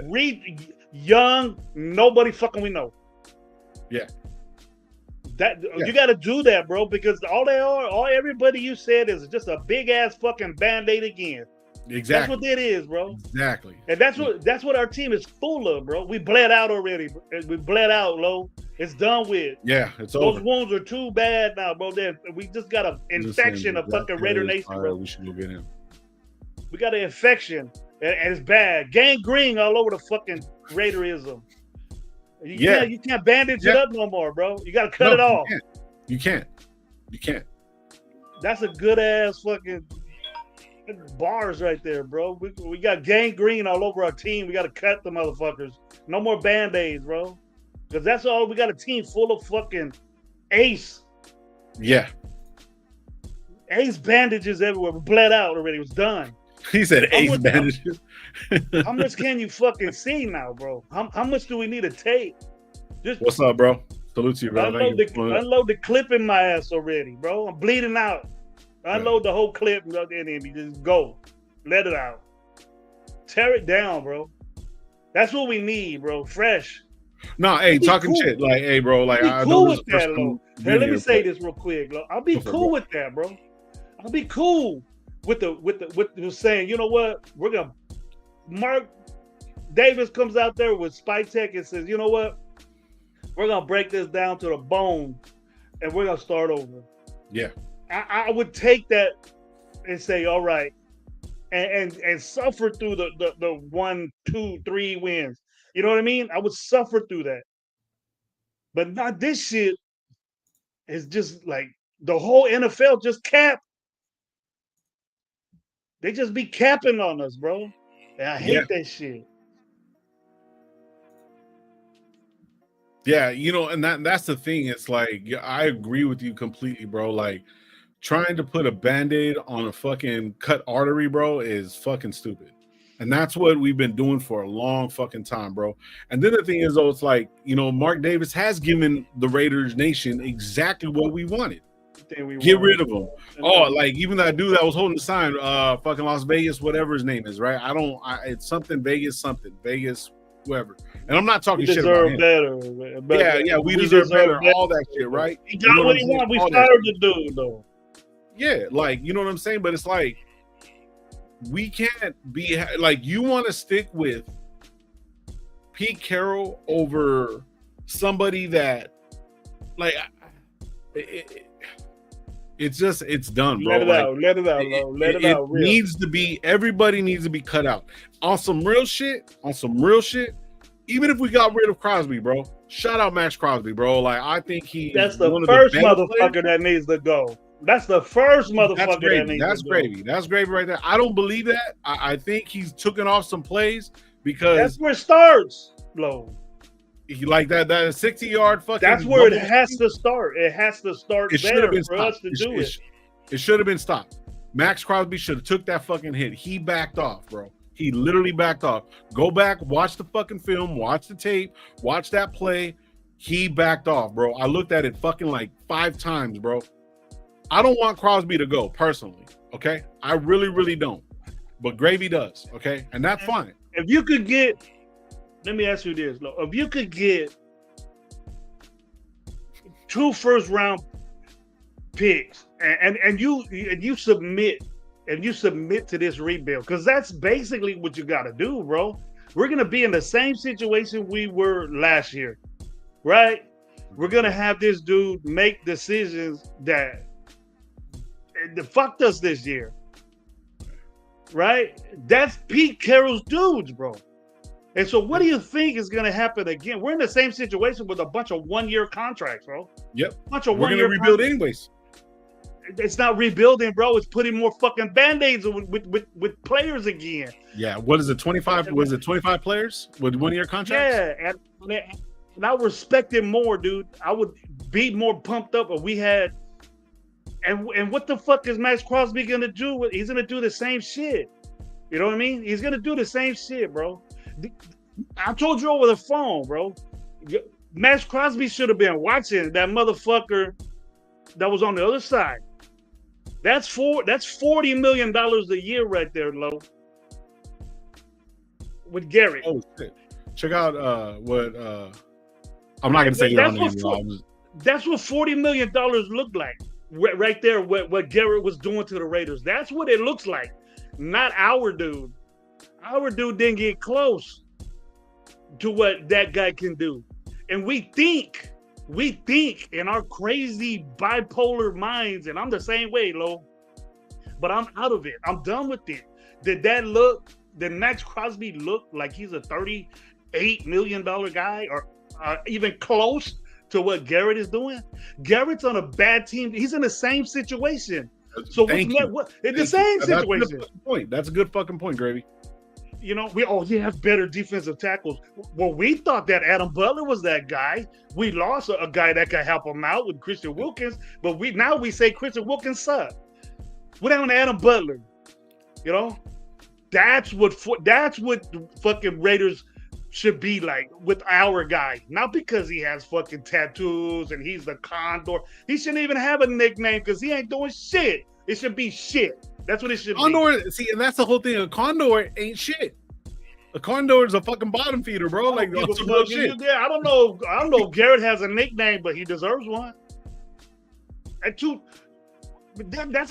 Young, nobody fucking we know. Yeah. You got to do that, bro, because all everybody you said is just a big ass fucking Band-Aid again. Exactly. That's what that is, bro. Exactly. And that's what our team is full of, bro. We bled out already. We bled out, Lo. It's done with. Yeah, it's over. Those wounds are too bad now, bro. We just got an infection of fucking Raider Nation, bro. We should go get him. We got an infection, and it's bad. Gangrene all over the fucking Raiderism. You can't bandage it up no more, bro. You got to cut it off. You can't. That's a good ass fucking bars right there, bro. We got gangrene all over our team. We got to cut the motherfuckers. No more Band-Aids, bro. Because that's all. We got a team full of fucking ace. Yeah. Ace bandages everywhere. We bled out already. It was done. He said ace bandages. How much can you fucking see now, bro? How much do we need to take? What's up, bro? Salute to you, bro. Unload the clip in my ass already, bro. I'm bleeding out. Unload the whole clip and then just go. Let it out. Tear it down, bro. That's what we need, bro. Fresh. No, hey, talking shit. Like, hey, bro. Like, I cool with that, Lo. Let me say this real quick, Lo. I'll be cool with that, bro. I'll be cool with the saying, you know what? We're gonna Mark Davis comes out there with Spike Tech and says, you know what? We're gonna break this down to the bone and we're gonna start over. Yeah. I would take that and say, all right, and suffer through the 1, 2, 3 wins. You know what I mean? I would suffer through that. But not this shit is just like the whole NFL just cap. They just be capping on us, bro. And I hate that shit. Yeah, and that's the thing. It's like, I agree with you completely, bro. Like, trying to put a Band-Aid on a fucking cut artery, bro, is fucking stupid. And that's what we've been doing for a long fucking time, bro. And then the thing is, though, it's like, Mark Davis has given the Raiders Nation exactly what we wanted. Get rid of him. Oh, like, even that dude that was holding the sign, fucking Las Vegas, whatever his name is, right? It's something Vegas, whoever. And I'm not talking shit about him. Better. Yeah, we deserve better. All that shit, right? He got what he wanted. We fired the dude, though. Yeah, like, you know what I'm saying? But it's like, we can't be like, you want to stick with Pete Carroll over somebody that, like, It's done, bro. Let it out, Lo. Let it out. Real. Needs to be. Everybody needs to be cut out on some real shit. Even if we got rid of Crosby, bro. Shout out Max Crosby, bro. Like I think that's the first motherfucker that needs to go. That's the first motherfucker that needs to go. That's gravy. That's gravy right there. I don't believe that. I think he's taken off some plays because that's where it starts, Lo. He like that 60-yard fucking. That's where it has to start. It has to start there for us to do it. It should have been stopped. Max Crosby should have took that fucking hit. He backed off, bro. He literally backed off. Go back, watch the fucking film, watch the tape, watch that play. He backed off, bro. I looked at it fucking like 5 times, bro. I don't want Crosby to go personally, okay? I really, really don't. But Gravy does, okay? And that's fine. If you could get, let me ask you this, Lo. If you could get 2 first-round picks and you submit to this rebuild, because that's basically what you got to do, bro. We're gonna be in the same situation we were last year, right? We're gonna have this dude make decisions that fucked us this year, right? That's Pete Carroll's dudes, bro. And so what do you think is going to happen again? We're in the same situation with a bunch of 1-year contracts, bro. Yep. Bunch of We're going to rebuild anyways. It's not rebuilding, bro. It's putting more fucking Band-Aids with players again. Yeah. What is it, 25? Was it 25 players with 1-year contracts? Yeah. And I respect it more, dude. I would be more pumped up if we had. And what the fuck is Max Crosby going to do? He's going to do the same shit. You know what I mean? He's going to do the same shit, bro. I told you over the phone, bro. Max Crosby should have been watching that motherfucker that was on the other side. That's $40 million a year right there, Lo. With Garrett. Oh shit! Check out what I'm not gonna say your name. That's what $40 million looked like right there. What Garrett was doing to the Raiders. That's what it looks like. Not our dude. Our dude didn't get close to what that guy can do. And we think in our crazy bipolar minds, and I'm the same way, Lo, but I'm out of it. I'm done with it. Did Max Crosby look like he's a $38 million guy or even close to what Garrett is doing? Garrett's on a bad team. He's in the same situation. So it's the same situation. That's a good fucking point, Gravy. You know, he has better defensive tackles. Well, we thought that Adam Butler was that guy. We lost a guy that could help him out with Christian Wilkins, but now we say Christian Wilkins sucked. What happened to Adam Butler? You know, that's what the fucking Raiders should be like with our guy. Not because he has fucking tattoos and he's the Condor. He shouldn't even have a nickname because he ain't doing shit. It should be shit. That's what it should be. See, and that's the whole thing. A Condor ain't shit. A Condor is a fucking bottom feeder, bro. Like that's some shit. I don't know if Garrett has a nickname, but he deserves one. That's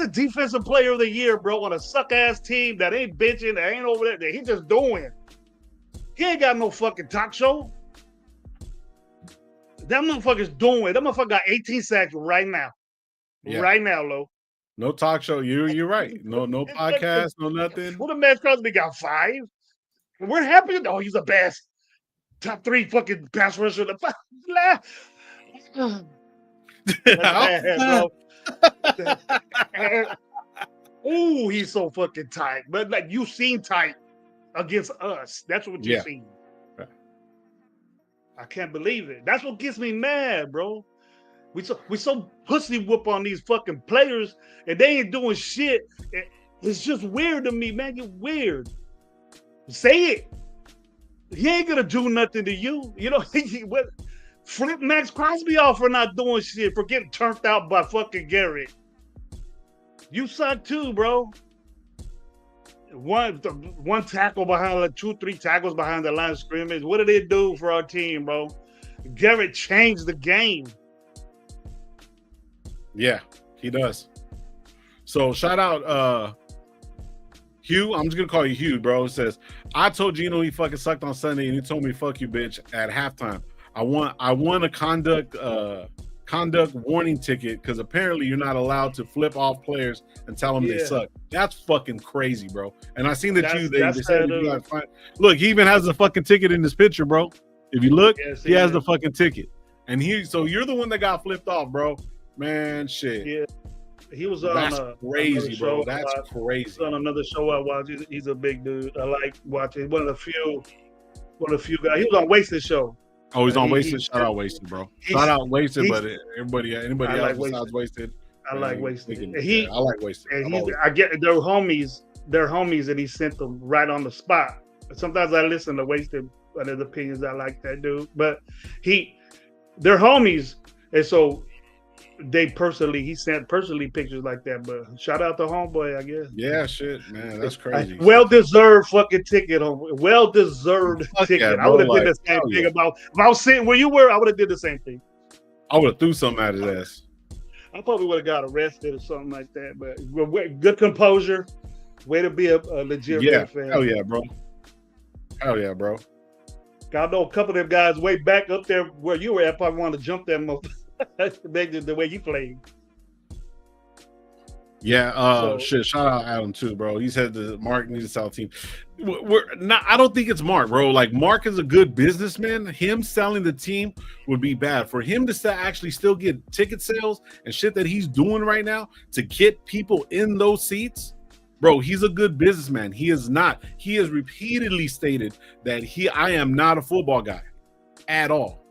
a defensive player of the year, bro, on a suck-ass team that ain't bitching, that ain't over there. That he just doing. He ain't got no fucking talk show. That motherfucker's doing. That motherfucker got 18 sacks right now. Yeah. Right now, Lo. No talk show. You're right. No podcast, no nothing. What if Max Crosby got 5? We're happy. Oh, he's the best. Top 3 fucking pass rusher. Ooh, he's so fucking tight. But like you seen tight against us. That's what you seen. Right. I can't believe it. That's what gets me mad, bro. We so pussy whoop on these fucking players and they ain't doing shit. It's just weird to me, man. You're weird. Say it. He ain't gonna do nothing to you. You know, flip Max Crosby off for not doing shit, for getting turned out by fucking Garrett. You suck too, bro. One tackle behind, like 2-3 tackles behind the line of scrimmage. What did it do for our team, bro? Garrett changed the game. Yeah, he does. So shout out Hugh. I'm just gonna call you Hugh, bro. It says, I told Gino he fucking sucked on Sunday and he told me fuck you, bitch, at halftime. I want a conduct conduct warning ticket because apparently you're not allowed to flip off players and tell them they suck. That's fucking crazy, bro. And I seen that they said look, he even has a fucking ticket in this picture, bro. If you look, he has the fucking ticket. And so you're the one that got flipped off, bro. Man, shit. Yeah. He was on That's crazy, bro. That's crazy. On another show I watched. He's a big dude. I like watching. One of the few guys. He was on Wasted show. Oh, he's on Wasted. Shout out Wasted, bro. Shout out Wasted, but anybody else besides Wasted. I like Wasted. I like Wasted. And I get they're homies, and he sent them right on the spot. Sometimes I listen to Wasted and his opinions. I like that dude, but they're homies, and so he sent personally pictures like that. But shout out to homeboy, I guess. Yeah, shit, man, that's crazy. Well-deserved fucking ticket, well-deserved ticket. Yeah, I would have did the same thing about if I was sitting where you were. I would have did the same thing. I would have threw something at his ass. I probably would have got arrested or something like that. But good composure. Way to be a legit fan. Hell yeah, bro. Hell yeah, bro. I know a couple of them guys way back up there where you were at probably wanted to jump them up. The way you played. Yeah, shit. Shout out Adam too, bro. He said the Mark needs a South team. We're not. I don't think it's Mark, bro. Like Mark is a good businessman. Him selling the team would be bad for him to actually still get ticket sales and shit that he's doing right now to get people in those seats. Bro, he's a good businessman. He is not. He has repeatedly stated that I am not a football guy at all.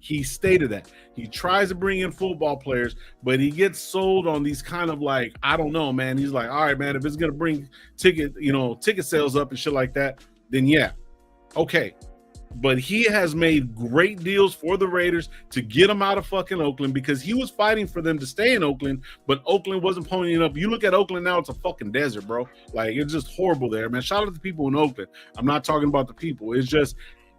He stated that. He tries to bring in football players, but he gets sold on these kind of like, I don't know, man. He's like, all right, man, if it's going to bring ticket sales up and shit like that, then yeah, okay. But he has made great deals for the Raiders to get them out of fucking Oakland because he was fighting for them to stay in Oakland, but Oakland wasn't ponying up. You look at Oakland now, it's a fucking desert, bro. Like, it's just horrible there, man. Shout out to the people in Oakland. I'm not talking about the people. It's just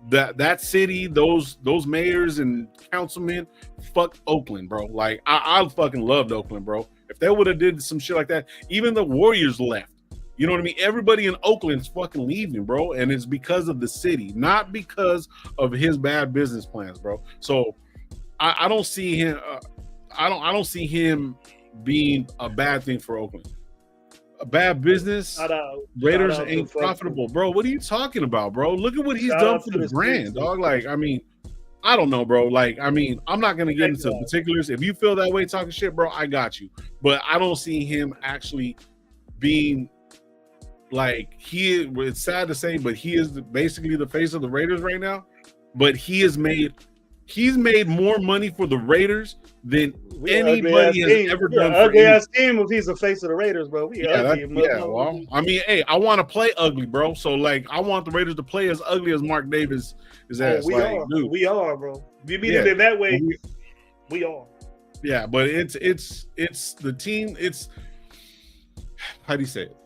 that city, those mayors and councilmen, fuck Oakland, bro. Like I fucking loved Oakland, bro. If they would have did some shit like that, even the Warriors left. You know what I mean? Everybody in Oakland's fucking leaving, bro, and it's because of the city, not because of his bad business plans, bro. So I don't see him. I don't see him being a bad thing for Oakland. A bad business. Raiders ain't profitable, bro. What are you talking about, bro? Look at what he's done for the brand, dog. Like, I mean, I don't know, bro. Like, I mean, I'm not gonna get into particulars. If you feel that way talking shit, bro, I got you. But I don't see him actually being like it's sad to say, but he is basically the face of the Raiders right now. But he's made more money for the Raiders than anybody has ever done. Ugly ass team if he's the face of the Raiders, bro. Well, I mean, hey, I want to play ugly, bro. So like, I want the Raiders to play as ugly as Mark Davis is. We are, bro. If you mean it that way, we are. Yeah, but it's the team. It's how do you say it?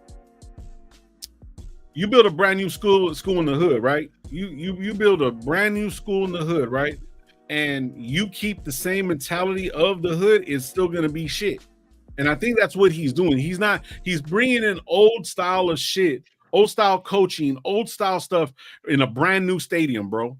You build a brand new school in the hood, right? You build a brand new school in the hood, right? And you keep the same mentality of the hood, it's still going to be shit. And I think that's what he's doing. He's bringing in old style of shit, old style coaching, old style stuff in a brand new stadium, bro.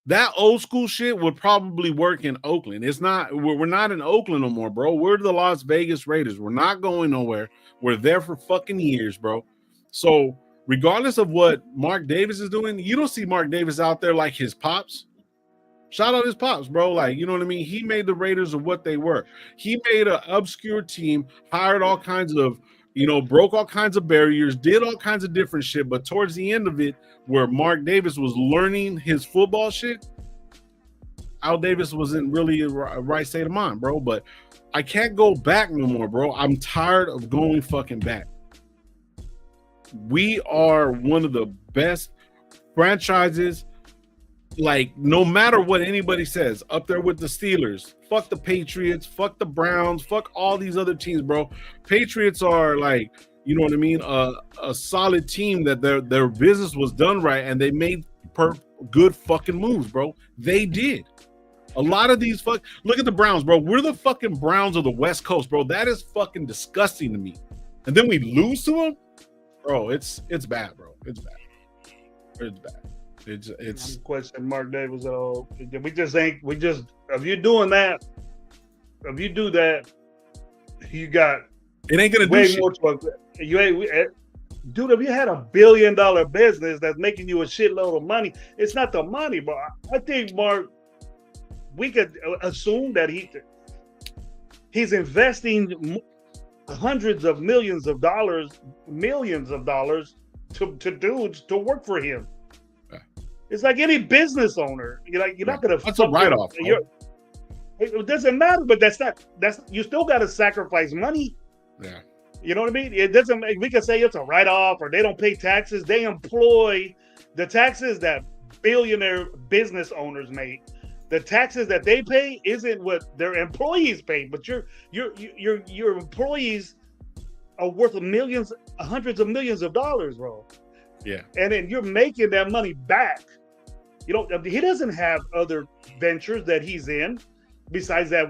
That old school shit would probably work in Oakland. We're not in Oakland no more, bro. We're the Las Vegas Raiders. We're not going nowhere. We're there for fucking years, bro. So regardless of what Mark Davis is doing, you don't see Mark Davis out there like his pops. Shout out his pops, bro. Like, you know what I mean? He made the Raiders of what they were. He made an obscure team, hired all kinds of, broke all kinds of barriers, did all kinds of different shit. But towards the end of it, where Mark Davis was learning his football shit, Al Davis wasn't really a right state of mind, bro. But I can't go back no more, bro. I'm tired of going fucking back. We are one of the best franchises. Like, no matter what anybody says, up there with the Steelers, fuck the Patriots, fuck the Browns, fuck all these other teams, bro. Patriots are like, you know what I mean, a solid team that their business was done right and they made good fucking moves, bro. They did. A lot of these look at the Browns, bro. We're the fucking Browns of the West Coast, bro. That is fucking disgusting to me. And then we lose to them, bro. It's bad, bro. It's bad. It's bad. It's I'm questioning Mark Davis at all. We just ain't. We just if you're doing that, if you do that, you got it ain't gonna do way shit. more to you ain't. Dude, if you had $1 billion business that's making you a shitload of money, it's not the money, but I think Mark, we could assume that he's investing hundreds of millions of dollars to dudes to work for him. Yeah. It's like any business owner. You're not gonna. That's a write-off. It doesn't matter, but that's you still got to sacrifice money. Yeah. You know what I mean? It doesn't. We can say it's a write-off or they don't pay taxes. They employ the taxes that billionaire business owners make. The taxes that they pay isn't what their employees pay, but your employees are worth hundreds of millions of dollars, bro. Yeah. And then you're making that money back. You know, he doesn't have other ventures that he's in. Besides that,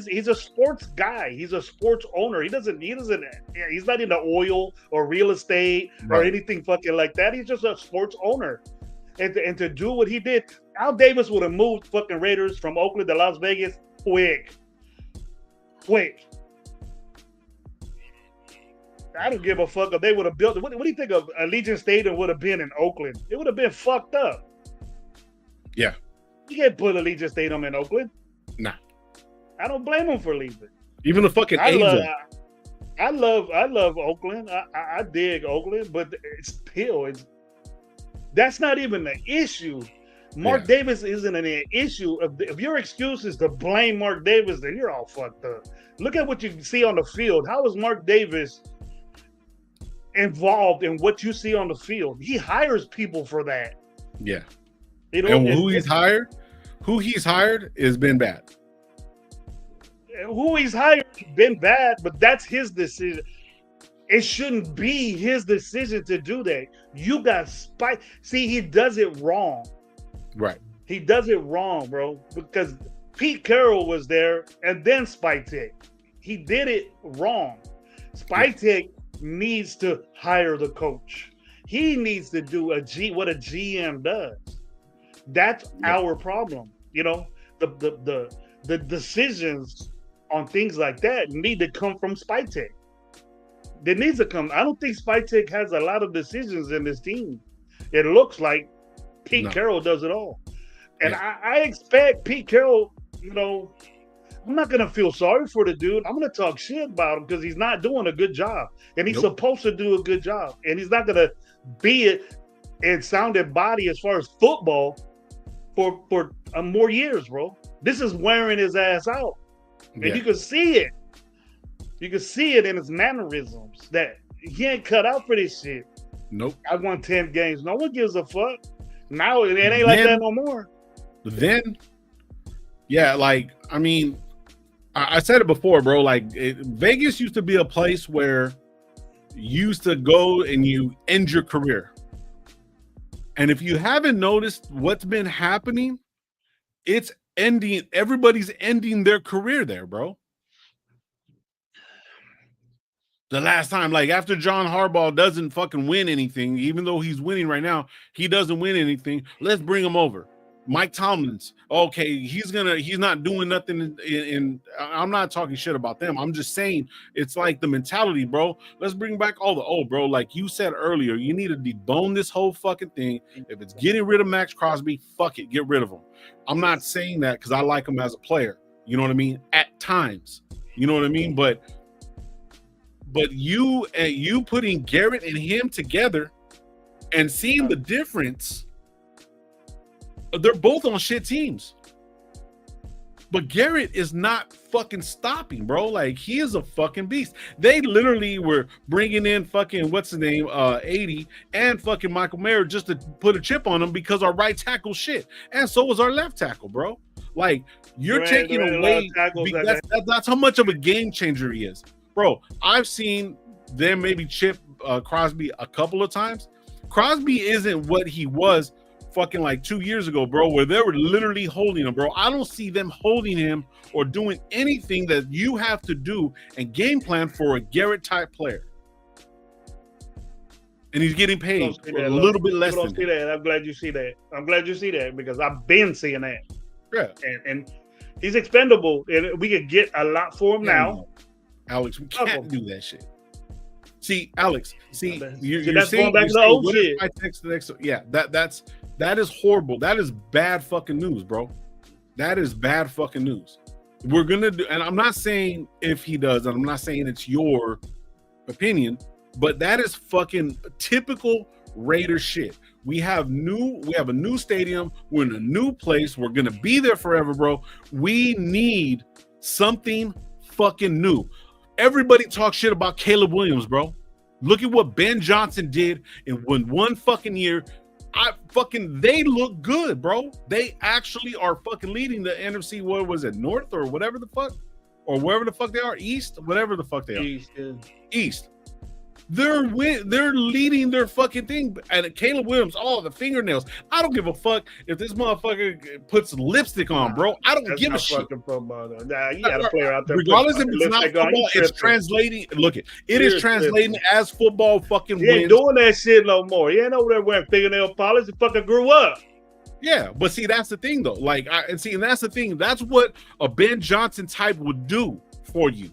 he's a sports guy. He's a sports owner. He's not into oil or real estate or anything fucking like that. He's just a sports owner. And to do what he did, Al Davis would have moved fucking Raiders from Oakland to Las Vegas quick. I don't give a fuck if they would have built it. What do you think of Allegiant Stadium would have been in Oakland? It would have been fucked up. Yeah. You can't put Allegiant Stadium in Oakland. Nah. I don't blame him for leaving. Even the fucking Angels. I love Oakland. I dig Oakland, but that's not even the issue. Mark Davis isn't an issue. If your excuse is to blame Mark Davis, then you're all fucked up. Look at what you see on the field. How is Mark Davis involved in what you see on the field? He hires people for that. Yeah. And who he's hired has been bad. Who he's hired has been bad, but that's his decision. It shouldn't be his decision to do that. You got spite. See, he does it wrong. Right. He does it wrong, bro, because Pete Carroll was there and then Spytek. He did it wrong. Spytek needs to hire the coach. He needs to do what a GM does. That's our problem. You know, the decisions on things like that need to come from Spytek. There needs to come. I don't think Spytek has a lot of decisions in this team. It looks like Pete Carroll does it all. And I expect Pete Carroll, you know, I'm not going to feel sorry for the dude. I'm going to talk shit about him because he's not doing a good job. And he's supposed to do a good job. And he's not going to be it in sound and body as far as football for more years, bro. This is wearing his ass out. And you can see it. You can see it in his mannerisms that he ain't cut out for this shit. Nope. I won 10 games. No one gives a fuck. Now it ain't like that no more. Then, like, I mean, I said it before, bro. Like, Vegas used to be a place where you used to go and you end your career. And if you haven't noticed what's been happening, it's ending. Everybody's ending their career there, bro. The last time, like after John Harbaugh doesn't fucking win anything, even though he's winning right now, he doesn't win anything. Let's bring him over. Mike Tomlin's okay. He's not doing nothing in I'm not talking shit about them. I'm just saying it's like the mentality, bro. Let's bring back all the old, bro. Like you said earlier, you need to debone this whole fucking thing. If it's getting rid of Max Crosby, fuck it, get rid of him. I'm not saying that because I like him as a player. You know what I mean? At times, you know what I mean. But you putting Garrett and him together and seeing the difference. They're both on shit teams. But Garrett is not fucking stopping, bro. Like, he is a fucking beast. They literally were bringing in fucking, what's his name, 80, and fucking Michael Mayer just to put a chip on him because our right tackle shit. And so was our left tackle, bro. Like, you're taking away. That's how much of a game changer he is. Bro, I've seen them maybe chip Crosby a couple of times. Crosby isn't what he was fucking like 2 years ago, bro, where they were literally holding him, bro. I don't see them holding him or doing anything that you have to do and game plan for a Garrett type player. and he's getting paid People don't see a that, little bit less People than don't see that. I'm glad you see that. I'm glad you see that because I've been seeing that. Yeah. And he's expendable, and we could get a lot for him now. No. Alex, we can't do that shit. See, Alex, you're that's saying, going back to the old shit. Yeah, that is horrible. That is bad fucking news, bro. That is bad fucking news. We're gonna do, and I'm not saying if he does, and I'm not saying it's your opinion, but that is fucking typical Raider shit. We have a new stadium. We're in a new place. We're gonna be there forever, bro. We need something fucking new. Everybody talks shit about Caleb Williams, bro. Look at what Ben Johnson did in one fucking year. They look good, bro. They actually are fucking leading the NFC. What was it, North or whatever the fuck, or wherever the fuck they are, East, whatever the fuck they are, East. They're leading their fucking thing. And Caleb Williams, the fingernails. I don't give a fuck if this motherfucker puts lipstick on, bro. I don't give a shit. Nah, you got a player out there. Regardless if it's not football, it's translating. Look, it is translating as football fucking wins. He ain't doing that shit no more. He ain't over there wearing fingernail polish. He fucking grew up. Yeah, but see, that's the thing though. And that's the thing. That's what a Ben Johnson type would do for you.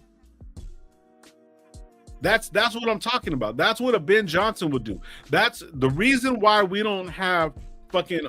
That's what I'm talking about. That's what a Ben Johnson would do. That's the reason why we don't have fucking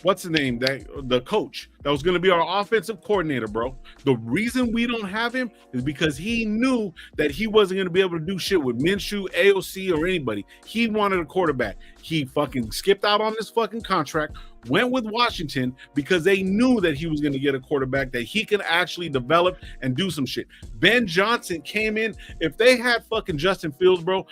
what's the name, the coach that was going to be our offensive coordinator, bro. The reason we don't have him is because he knew that he wasn't going to be able to do shit with Minshew, AOC, or anybody. He wanted a quarterback. He fucking skipped out on this fucking contract, went with Washington because they knew that he was going to get a quarterback that he can actually develop and do some shit. Ben Johnson came in. If they had fucking Justin Fields, bro,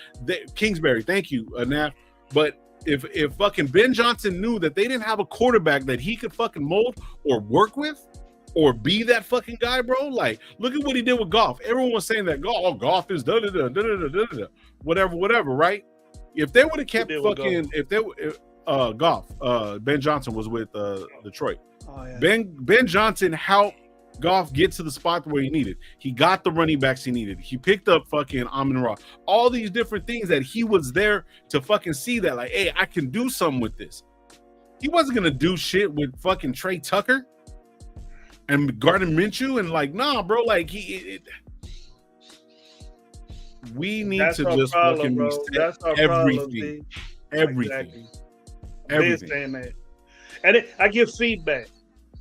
Kingsbury, thank you, Naf, but if fucking Ben Johnson knew that they didn't have a quarterback that he could fucking mold or work with or be that fucking guy, bro, like, look at what he did with Goff. Everyone was saying that Goff is whatever, right? If they would have kept fucking, Goff, Ben Johnson was with Detroit. Oh, yeah. Ben Johnson helped Goff get to the spot where he needed. He got the running backs he needed. He picked up fucking Amon-Ra. All these different things that he was there to fucking see that, like, hey, I can do something with this. He wasn't gonna do shit with fucking Trey Tucker and Gardner Minshew and like, nah, bro, like we need to just fucking reset everything. Everything. Everything. And I give feedback.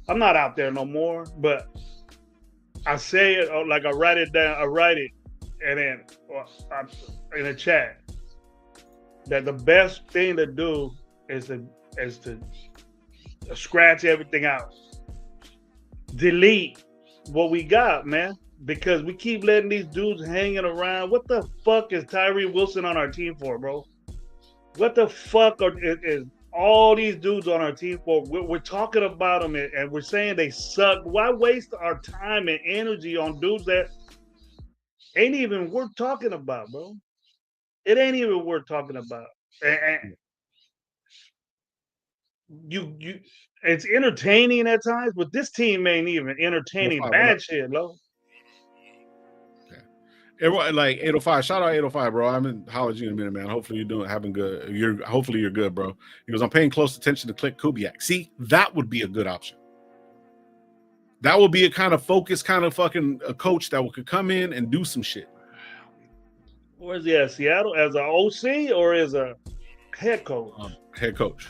I'm not out there no more, but I say it like I write it down. I write it, and then in the chat that the best thing to do is to scratch everything out, delete what we got, man, because we keep letting these dudes hanging around. What the fuck is Tyree Wilson on our team for, bro? What the fuck is all these dudes on our team for? We're talking about them and we're saying they suck. Why waste our time and energy on dudes that ain't even worth talking about, bro? It ain't even worth talking about. And you it's entertaining at times, but this team ain't even entertaining bad shit, bro. Everyone, like 805, shout out 805, bro. I haven't hollered you in a minute, man. Hopefully you're having good. Hopefully you're good, bro. He goes, I'm paying close attention to Clint Kubiak. See, that would be a good option. That would be a kind of focused, kind of fucking a coach that could come in and do some shit. Where's he at? Seattle as an OC or as a head coach? Head coach.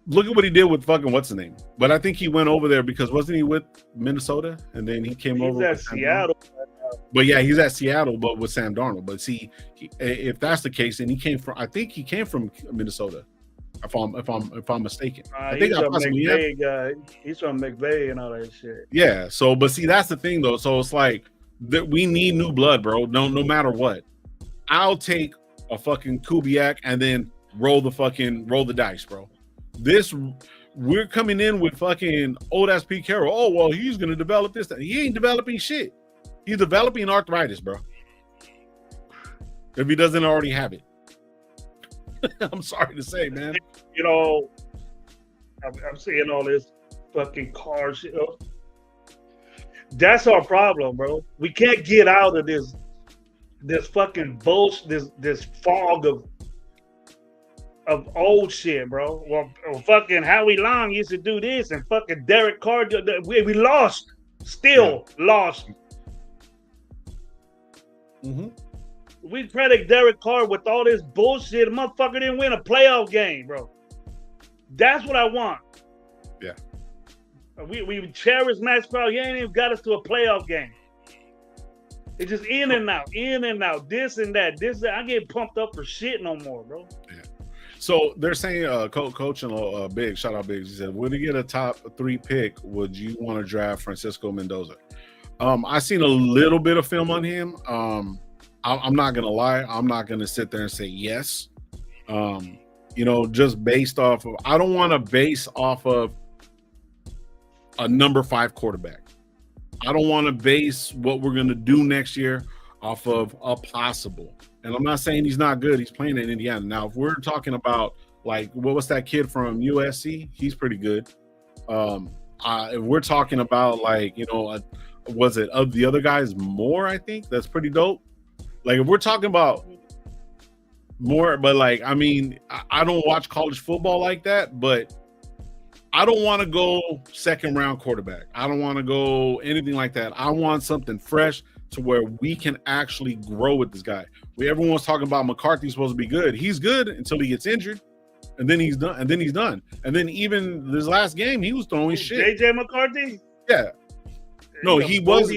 Look at what he did with fucking what's the name. But I think he went over there because wasn't he with Minnesota and then he came over. He's at Seattle. But yeah, he's at Seattle, but with Sam Darnold. But see, if that's the case, then I think he came from Minnesota. If I'm mistaken, I think he's from McVay guy. He's from McVay and all that shit. Yeah. So, but see, that's the thing though. So it's like that we need new blood, bro. No matter what, I'll take a fucking Kubiak and then roll the dice, bro. We're coming in with fucking old ass Pete Carroll. Oh well, he's gonna develop this. He ain't developing shit. He's developing arthritis, bro. If he doesn't already have it. I'm sorry to say, man. You know, I'm seeing all this fucking car shit. That's our problem, bro. We can't get out of this this fucking bullshit, this fog of old shit, bro. Well, fucking Howie Long used to do this, and fucking Derek Carr. We lost, still lost. Mm-hmm. We credit Derek Carr with all this bullshit. The motherfucker didn't win a playoff game, bro. That's what I want. Yeah. We cherish Max Crosby. He ain't even got us to a playoff game. It's just in and out, this and that. I get pumped up for shit no more, bro. Yeah. So they're saying, Coach and Big, shout out Biggs. He said, would he get a top 3 pick? Would you want to draft Francisco Mendoza? I seen a little bit of film on him. I'm not gonna lie. I'm not gonna sit there and say yes. Just based off of, I don't want to base off of a number 5 quarterback. I don't want to base what we're gonna do next year off of a possible. And I'm not saying he's not good. He's playing in Indiana. Now, if we're talking about like what was that kid from USC? He's pretty good. If we're talking about like, was it of the other guys more? I think that's pretty dope. Like if we're talking about more, but like, I mean, I don't watch college football like that, but I don't want to go 2nd round quarterback. I don't want to go anything like that. I want something fresh to where we can actually grow with this guy. Everyone's talking about McCarthy's supposed to be good. He's good until he gets injured, and then he's done. And then even this last game, he was throwing shit. JJ McCarthy? Yeah. No, he was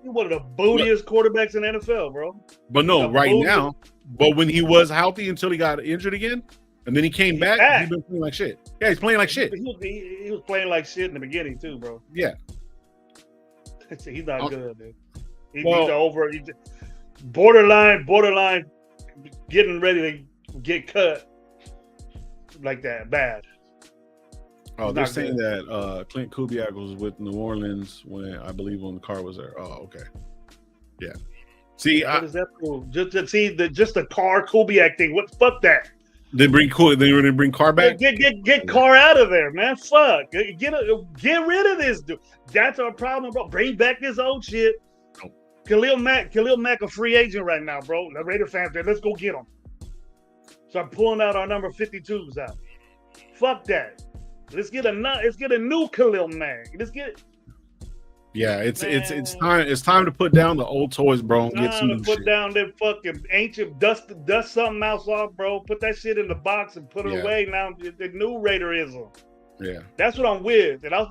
one of the bootiest quarterbacks in the NFL, bro. But no, now. But when he was healthy until he got injured again, and then he came back, he's been playing like shit. Yeah, he's playing like shit. He was playing like shit in the beginning too, bro. Yeah. He's not good, dude. He's over. He's borderline, getting ready to get cut like that. Bad. Oh, they're saying that Clint Kubiak was with New Orleans when the car was there. Oh, okay. Yeah. See, what does that prove? Just to see the Carr Kubiak thing. Fuck that. They bring Carr back. Get Carr out of there, man. Fuck. Get rid of this dude. That's our problem, bro. Bring back this old shit. Oh. Khalil Mack, a free agent right now, bro. The Raider fans, let's go get him. Start pulling out our number 52s out. Fuck that. Let's get a new Khalil Mack. Let's get. Yeah, it's time to put down the old toys, bro, and get some new shit. Put down that fucking ancient dust something else off, bro. Put that shit in the box and put it away. Now the new Raiderism. Yeah, that's what I'm with. And I'm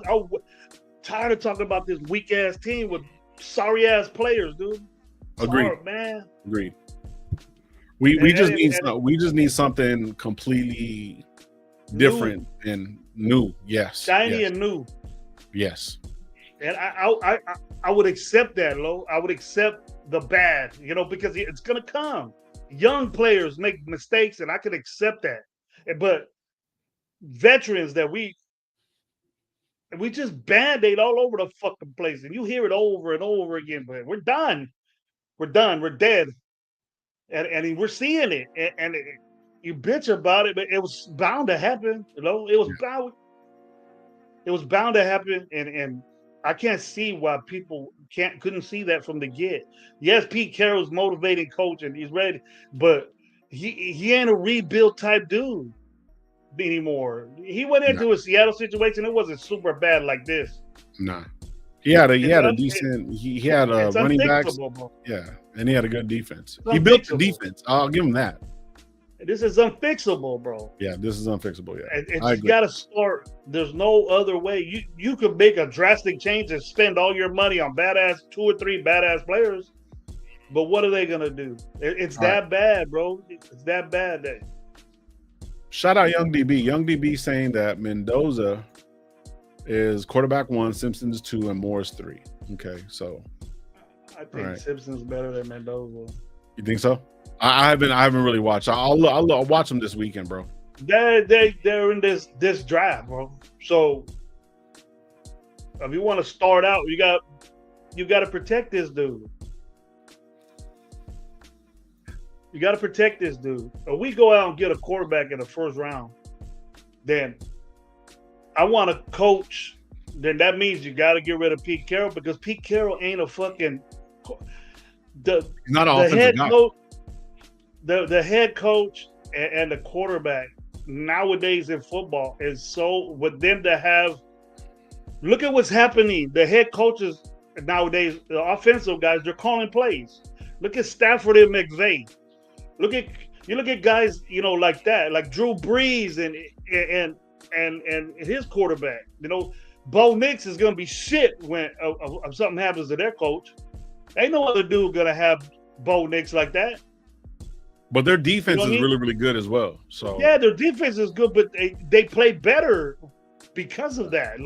tired of talking about this weak ass team with sorry ass players, dude. Agreed, man. Agreed. We just need something completely different and new. Yes, shiny and new. Yes. And I would accept that, Lo. I would accept the bad, because it's gonna come. Young players make mistakes, and I could accept that. But veterans that we just band-aid all over the fucking place, and you hear it over and over again. But we're done. We're dead, and we're seeing it. And you bitch about it, but it was bound to happen. It was bound to happen, and I can't see why people couldn't see that from the get. Yes, Pete Carroll's motivating coach and he's ready, but he ain't a rebuild type dude anymore. He went into a Seattle situation. It wasn't super bad like this. Nah. He had a decent. He had a running back. Yeah, and he had a good defense. He built the defense. I'll give him that. This is unfixable, bro. Yeah, this is unfixable. Yeah, it's got to start. There's no other way. You could make a drastic change and spend all your money on 2 or 3 badass players, but what are they gonna do? It's that bad, bro. It's that bad. Shout out Young DB. Young DB saying that Mendoza is quarterback 1, Simpsons 2, and Morris 3. Okay, so I think Simpson's better than Mendoza. You think so? I haven't really watched. I'll watch them this weekend, bro. They're in this draft, bro. So if you want to start out, you got to protect this dude. You got to protect this dude. If we go out and get a quarterback in the first round, then I want to coach. Then that means you got to get rid of Pete Carroll, because Pete Carroll ain't a fucking. the not an the offensive head guy. coach, the head coach and the quarterback nowadays in football is so with them to have. Look at what's happening. The head coaches nowadays, the offensive guys, they're calling plays. Look at Stafford and McVay. Look at guys, like that, like Drew Brees and his quarterback. Bo Nix is gonna be shit when something happens to their coach. Ain't no other dude gonna have Bo Nix like that. But their defense is I mean? really, really good as well. So yeah, their defense is good, but they play better because of that.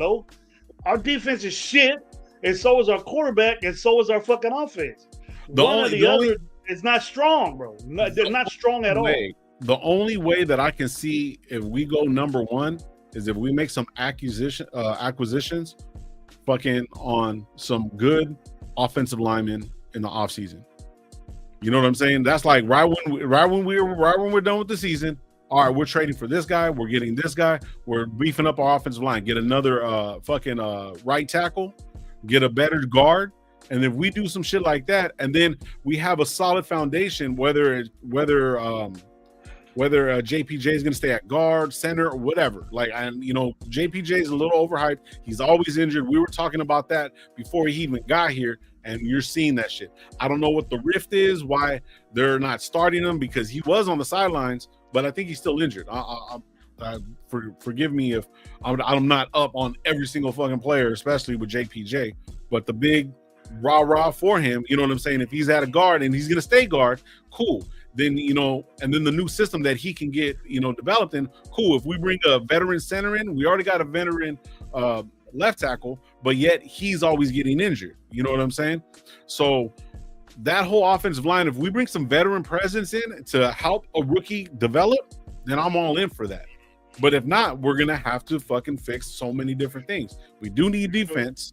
Our defense is shit, and so is our quarterback, and so is our fucking offense. One or the other is not strong, bro. They're not strong at all. The only way that I can see if we go number one is if we make some acquisitions fucking on some good offensive linemen in the offseason. You know what I'm saying? That's like right when we're done with the season. All right, we're trading for this guy. We're getting this guy. We're beefing up our offensive line. Get another right tackle. Get a better guard. And if we do some shit like that, and then we have a solid foundation, whether JPJ is going to stay at guard, center, or whatever. JPJ is a little overhyped. He's always injured. We were talking about that before he even got here, and you're seeing that shit. I don't know what the rift is, why they're not starting him, because he was on the sidelines, but I think he's still injured. Forgive me if I'm not up on every single fucking player, especially with JPJ, but the big rah-rah for him, you know what I'm saying? If he's at a guard and he's going to stay guard, cool. Then, and then the new system that he can get, developed in, cool. If we bring a veteran center in, we already got a veteran left tackle, but yet he's always getting injured. You know what I'm saying? So that whole offensive line, if we bring some veteran presence in to help a rookie develop, then I'm all in for that. But if not, we're going to have to fucking fix so many different things. We do need defense.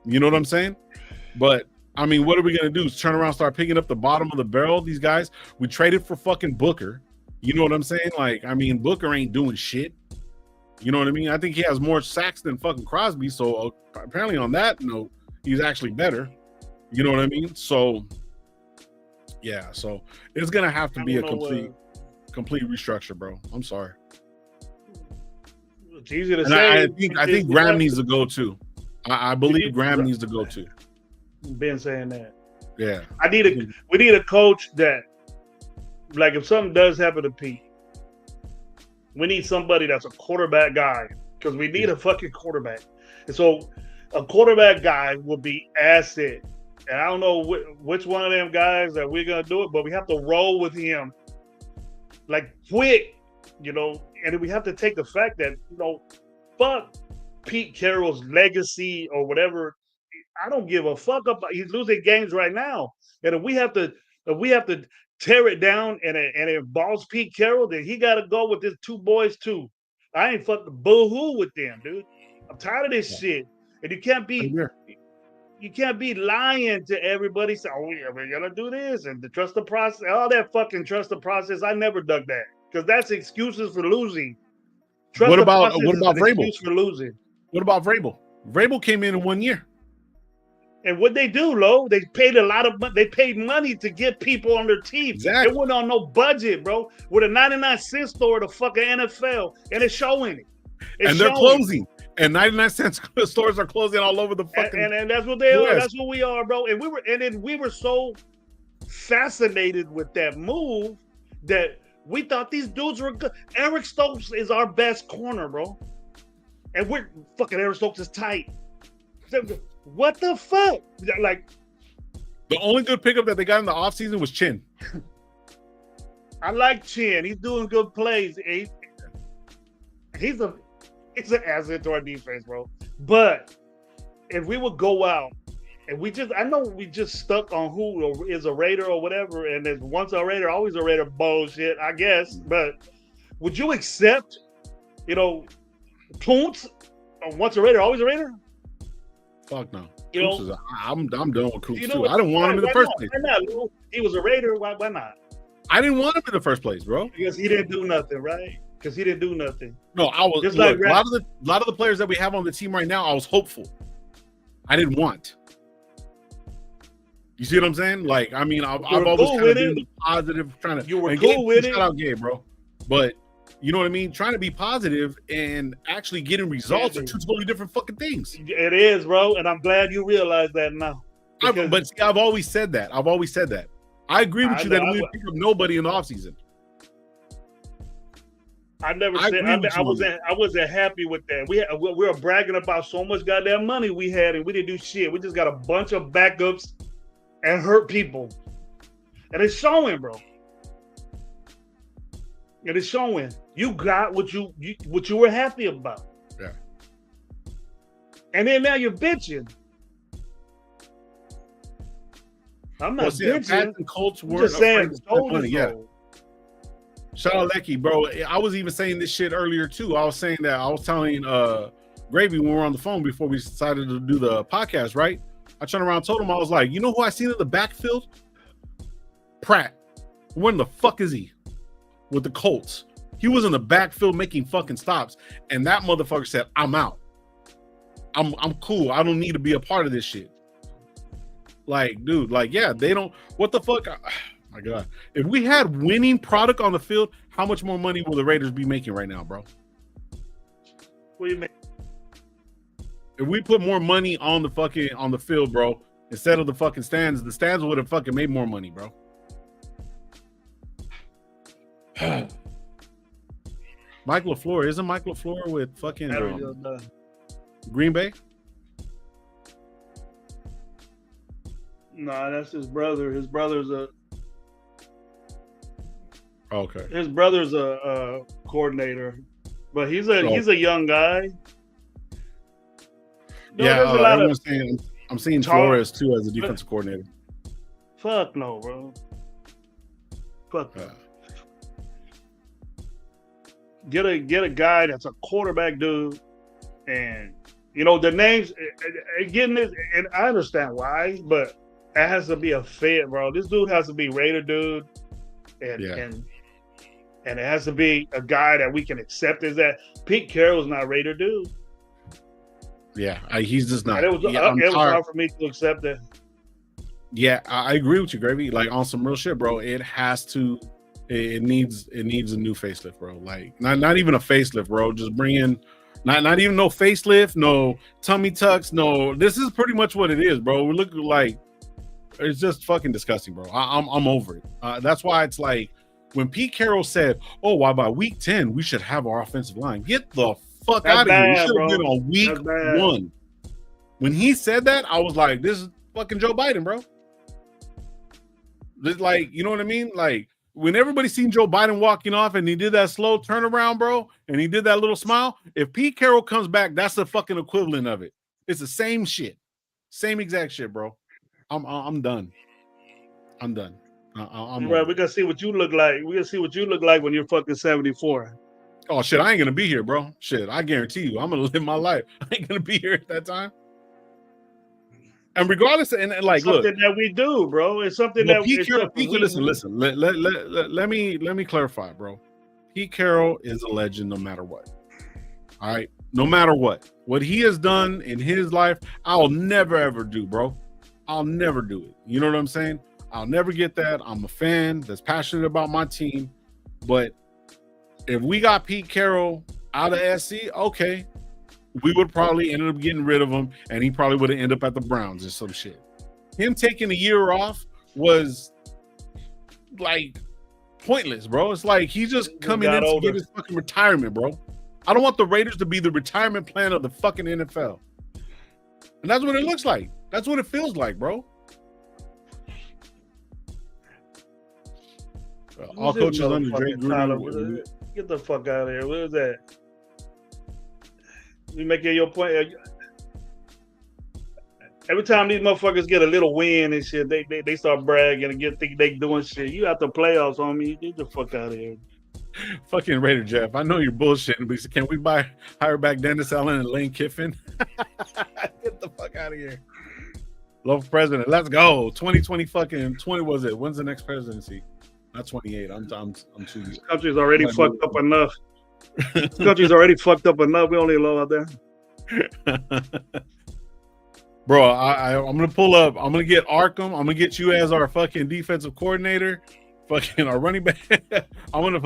You know what I'm saying? But I mean, what are we going to do? Turn around, start picking up the bottom of the barrel? These guys, we traded for fucking Booker. You know what I'm saying? Booker ain't doing shit. You know what I mean? I think he has more sacks than fucking Crosby. So apparently on that note, he's actually better. You know what I mean? So yeah, so it's going to have to be a complete restructure, bro. I'm sorry. It's easy to say. I think Graham needs to go too. I believe Graham needs to go too. Been saying that. Yeah. We need a coach that, like, if something does happen to Pete, we need somebody that's a quarterback guy, because we need a fucking quarterback. And so a quarterback guy will be asset. And I don't know which one of them guys that we're going to do it, but we have to roll with him like quick, and then we have to take the fact that, fuck Pete Carroll's legacy or whatever. I don't give a fuck about. He's losing games right now, and if we have to tear it down and it involves Pete Carroll, then he got to go with his two boys too. I ain't fucking boo-hoo with them, dude. I'm tired of this shit, and you can't be lying to everybody. Say, oh yeah, we're gonna do this and to trust the process. All that fucking trust the process. I never dug that, because that's excuses for losing. What about Vrabel? Excuse for losing. What about Vrabel? Vrabel came in 1 year. And what they do, Lo, they paid a lot of money. They paid money to get people on their team. Exactly. They went on no budget, bro. With a 99-cent store at the fucking NFL, and it's showing it. They're closing. And 99-cent stores are closing all over the fucking. And that's what they are. That's what we are, bro. And we were so fascinated with that move that we thought these dudes were good. Eric Stokes is our best corner, bro. And we're fucking Eric Stokes is tight. What the fuck? Like, the only good pickup that they got in the offseason was Chin. I like Chin. He's doing good plays. He's an asset to our defense, bro. But if we would go out and I know we just stuck on who is a Raider or whatever, and there's once a Raider, always a Raider bullshit, I guess. But would you accept, Koontz, once a Raider, always a Raider? Fuck no. I'm done with Koontz too. I didn't want him in the first place. Why not? He was a Raider. Why not? I didn't want him in the first place, bro. Because he didn't do nothing, right? Because he didn't do nothing. No, I was just look, a lot of the players that we have on the team right now, I was hopeful. I didn't want. You see what I'm saying? Like, I mean, I've You were always cool kind of with been it. positive, trying to. You were and cool Gabe, with it. Shout out Gabe, bro. But you know what I mean? Trying to be positive and actually getting results are two totally different fucking things. It is, bro, and I'm glad you realize that now. But see, I've always said that. I agree with you that we pick up nobody in the offseason. I never said I wasn't happy with that. We were bragging about so much goddamn money we had, and we didn't do shit. We just got a bunch of backups and hurt people, and it's showing, bro. It is showing. You got what you were happy about. Yeah. And then now you're bitching. I'm not bitching. Pats and Colts weren't just saying, money. Yeah. Shout out Lecky, bro. I was even saying this shit earlier too. I was saying that I was telling Gravy when we were on the phone before we decided to do the podcast, right? I turned around and told him, I was like, you know who I seen in the backfield? Pratt. Where in the fuck is he? With the Colts. He was in the backfield making fucking stops. And that motherfucker said, I'm out. I'm cool. I don't need to be a part of this shit. Like, dude, like, yeah, they don't. What the fuck? Oh my God. If we had winning product on the field, how much more money will the Raiders be making right now, bro? What do you mean? If we put more money on the field, bro, instead of the fucking stands, the stands would have fucking made more money, bro. Mike LaFleur, isn't Mike LaFleur with fucking Green Bay? Nah, that's his brother. His brother's a okay. His brother's a coordinator, but he's a young guy. No, yeah, I'm seeing Flores too as a defensive coordinator. Fuck no, bro. Fuck no. Get a guy that's a quarterback dude, and you know the names. Getting this, and I understand why, but it has to be a fit, bro. This dude has to be Raider dude, and it has to be a guy that we can accept as that. Pete Carroll's not Raider dude. Yeah, he's just not. And it was hard for me to accept that. Yeah, I agree with you, Gravy. Like on some real shit, bro. It has to. It needs a new facelift, bro. Like not even a facelift, bro. Just bring in not even no facelift, no tummy tucks, no. This is pretty much what it is, bro. We look like it's just fucking disgusting, bro. I'm over it. That's why it's like when Pete Carroll said, "Oh, why by week 10 we should have our offensive line." Get the fuck out of here. We should have been on week 1. When he said that, I was like, "This is fucking Joe Biden, bro." This, like, you know what I mean? Like. When everybody seen Joe Biden walking off and he did that slow turnaround, bro, and he did that little smile, if Pete Carroll comes back, that's the fucking equivalent of it. It's the same shit. Same exact shit, bro. I'm done. I'm done. I'm right, we gotta see what you look like. We gotta see what you look like when you're fucking 74. Oh shit, I ain't gonna be here, bro. Shit, I guarantee you, I'm gonna live my life. I ain't gonna be here at that time. And regardless, and like, it's something that we do, bro. It's something that Pete Carroll. Listen. Let me clarify, bro. Pete Carroll is a legend, no matter what. All right, no matter what he has done in his life, I'll never ever do, bro. I'll never do it. You know what I'm saying? I'll never get that. I'm a fan that's passionate about my team, but if we got Pete Carroll out of SC, okay. We would probably end up getting rid of him, and he probably would have ended up at the Browns or some shit. Him taking a year off was like pointless, bro. It's like he's just coming in to get his fucking retirement, bro. I don't want the Raiders to be the retirement plan of the fucking NFL. And that's what it looks like. That's what it feels like, bro. All coaches under Dre Gruden. Get the fuck out of here. What is that? You making your point. Every time these motherfuckers get a little win and shit, they start bragging and think they doing shit. You out the playoffs, homie. Get the fuck out of here. Fucking Raider Jeff. I know you're bullshitting, but can we hire back Dennis Allen and Lane Kiffin? Get the fuck out of here. Love president. Let's go. 2020 fucking 20 was it? When's the next presidency? Not 28. I'm too. This country's already fucked up enough. This country's already fucked up enough. We only low out there. Bro, I'm gonna pull up. I'm gonna get Arkham. I'm gonna get you as our fucking defensive coordinator, fucking our running back. I'm gonna.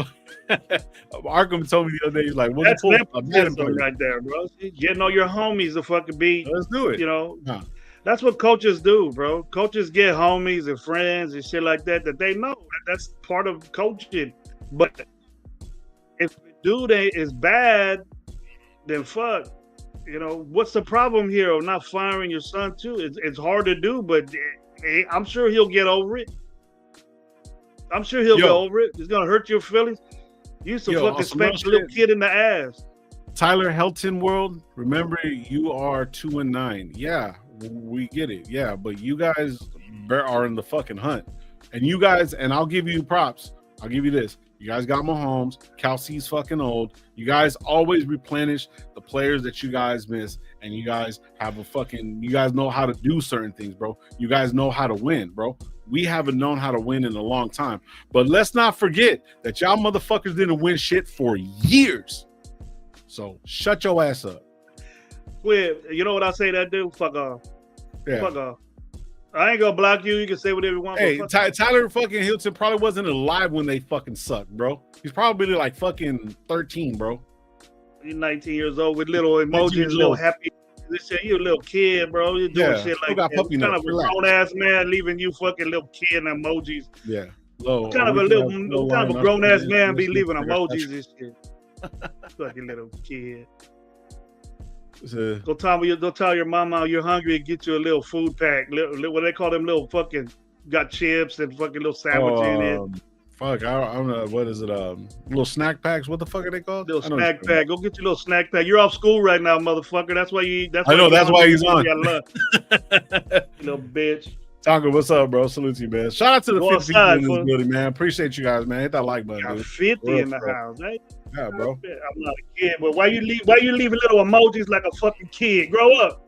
Arkham told me the other day, he's like, "We'll That's pull them a Madden player. right there, bro. Getting all your homies to fucking beat. Let's do it." You know, Huh. that's what coaches do, bro. Coaches get homies and friends and shit like that they know. That's part of coaching. But if the dude is bad, then fuck. You know, what's the problem here of not firing your son too? It's hard to do, but I'm sure he'll get over it. I'm sure he'll get over it. It's gonna hurt your feelings. You used to fucking spank a little kid in the ass. Tyler Helton world, remember you are 2-9. Yeah, we get it. Yeah, but you guys are in the fucking hunt. And you guys, and I'll give you props. I'll give you this. You guys got Mahomes. Kelsey's fucking old. You guys always replenish the players that you guys miss. And you guys have you guys know how to do certain things, bro. You guys know how to win, bro. We haven't known how to win in a long time. But let's not forget that y'all motherfuckers didn't win shit for years. So shut your ass up. Quit. You know what I say that dude? Fuck off. Yeah. Fuck off. I ain't gonna block you. You can say whatever you want. Hey, Tyler fucking Hilton probably wasn't alive when they fucking sucked, bro. He's probably like fucking 13, bro. You're 19 years old with little emojis, little happy. You're a little kid, bro. You're doing shit like that. Kind of a grown ass man leaving you fucking little kid and emojis. Yeah. What kind of a grown ass man be leaving emojis and shit? Fucking little kid. Go tell your mama you're hungry and get you a little food pack. What they call them little fucking got chips and fucking little sandwich in it. Fuck, I don't know. What is it? Little snack packs. What the fuck are they called? Little snack pack. Go get your little snack pack. You're off school right now, motherfucker. That's why you. I know. That's why he's on. Little bitch. Tonka, what's up, bro? Salute to you, man. Shout out to the 50 people in this building, man. Appreciate you guys, man. Hit that like button, dude. 50 in the house, right? Yeah, bro. I'm not a kid, but why you leaving little emojis like a fucking kid? Grow up.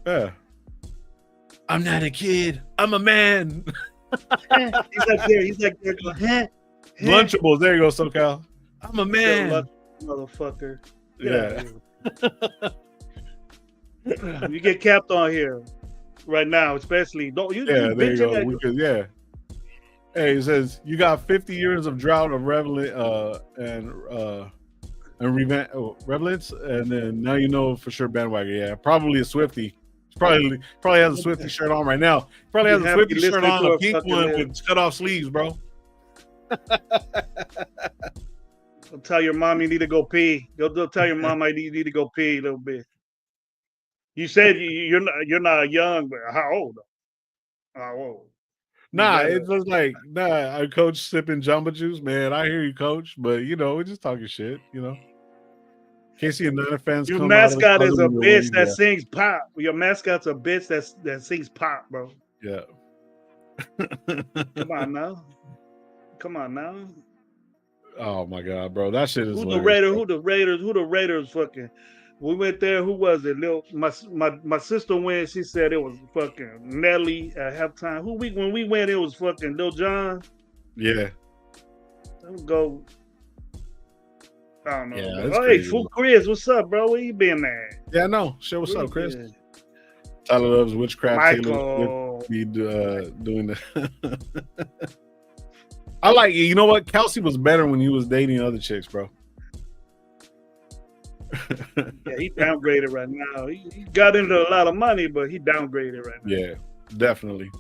Yeah. I'm not a kid. I'm a man. He's like there. Huh? Lunchables. There you go, SoCal. I'm a man. Motherfucker. Yeah. You get capped on here right now, especially. Don't you? Yeah, there you go. Hey, it says you got 50 years of drought of relevance, and then now you know for sure bandwagon. Yeah, probably a Swiftie. Probably has a Swiftie shirt on right now. Probably has a Swiftie shirt on, a pink one with cut off sleeves, bro. Go tell your mom you need to go pee. Go tell your mom you need to go pee a little bit. You said you're not young, but how old? How old? Nah, it's just like I coach sipping Jamba Juice, man. I hear you, coach, but we're just talking shit, Casey and Niner fans. Your mascot is a bitch that sings pop. Your mascot's a bitch that sings pop, bro. Yeah. Come on now. Oh my god, bro, that shit is. Who the Raiders fucking? We went there. Who was it? My sister went. She said it was fucking Nelly at halftime. When we went, it was fucking Lil Jon. Yeah. Let's go. I don't know. Yeah, hey, Fool Chris, what's up, bro? Where you been at? Yeah, no. Shit, what's up, Chris? Tyler loves witchcraft. Michael. Be doing that. I like you know what? Kelsey was better when he was dating other chicks, bro. Yeah, he downgraded right now. He got into a lot of money, but he downgraded right now. Yeah, definitely.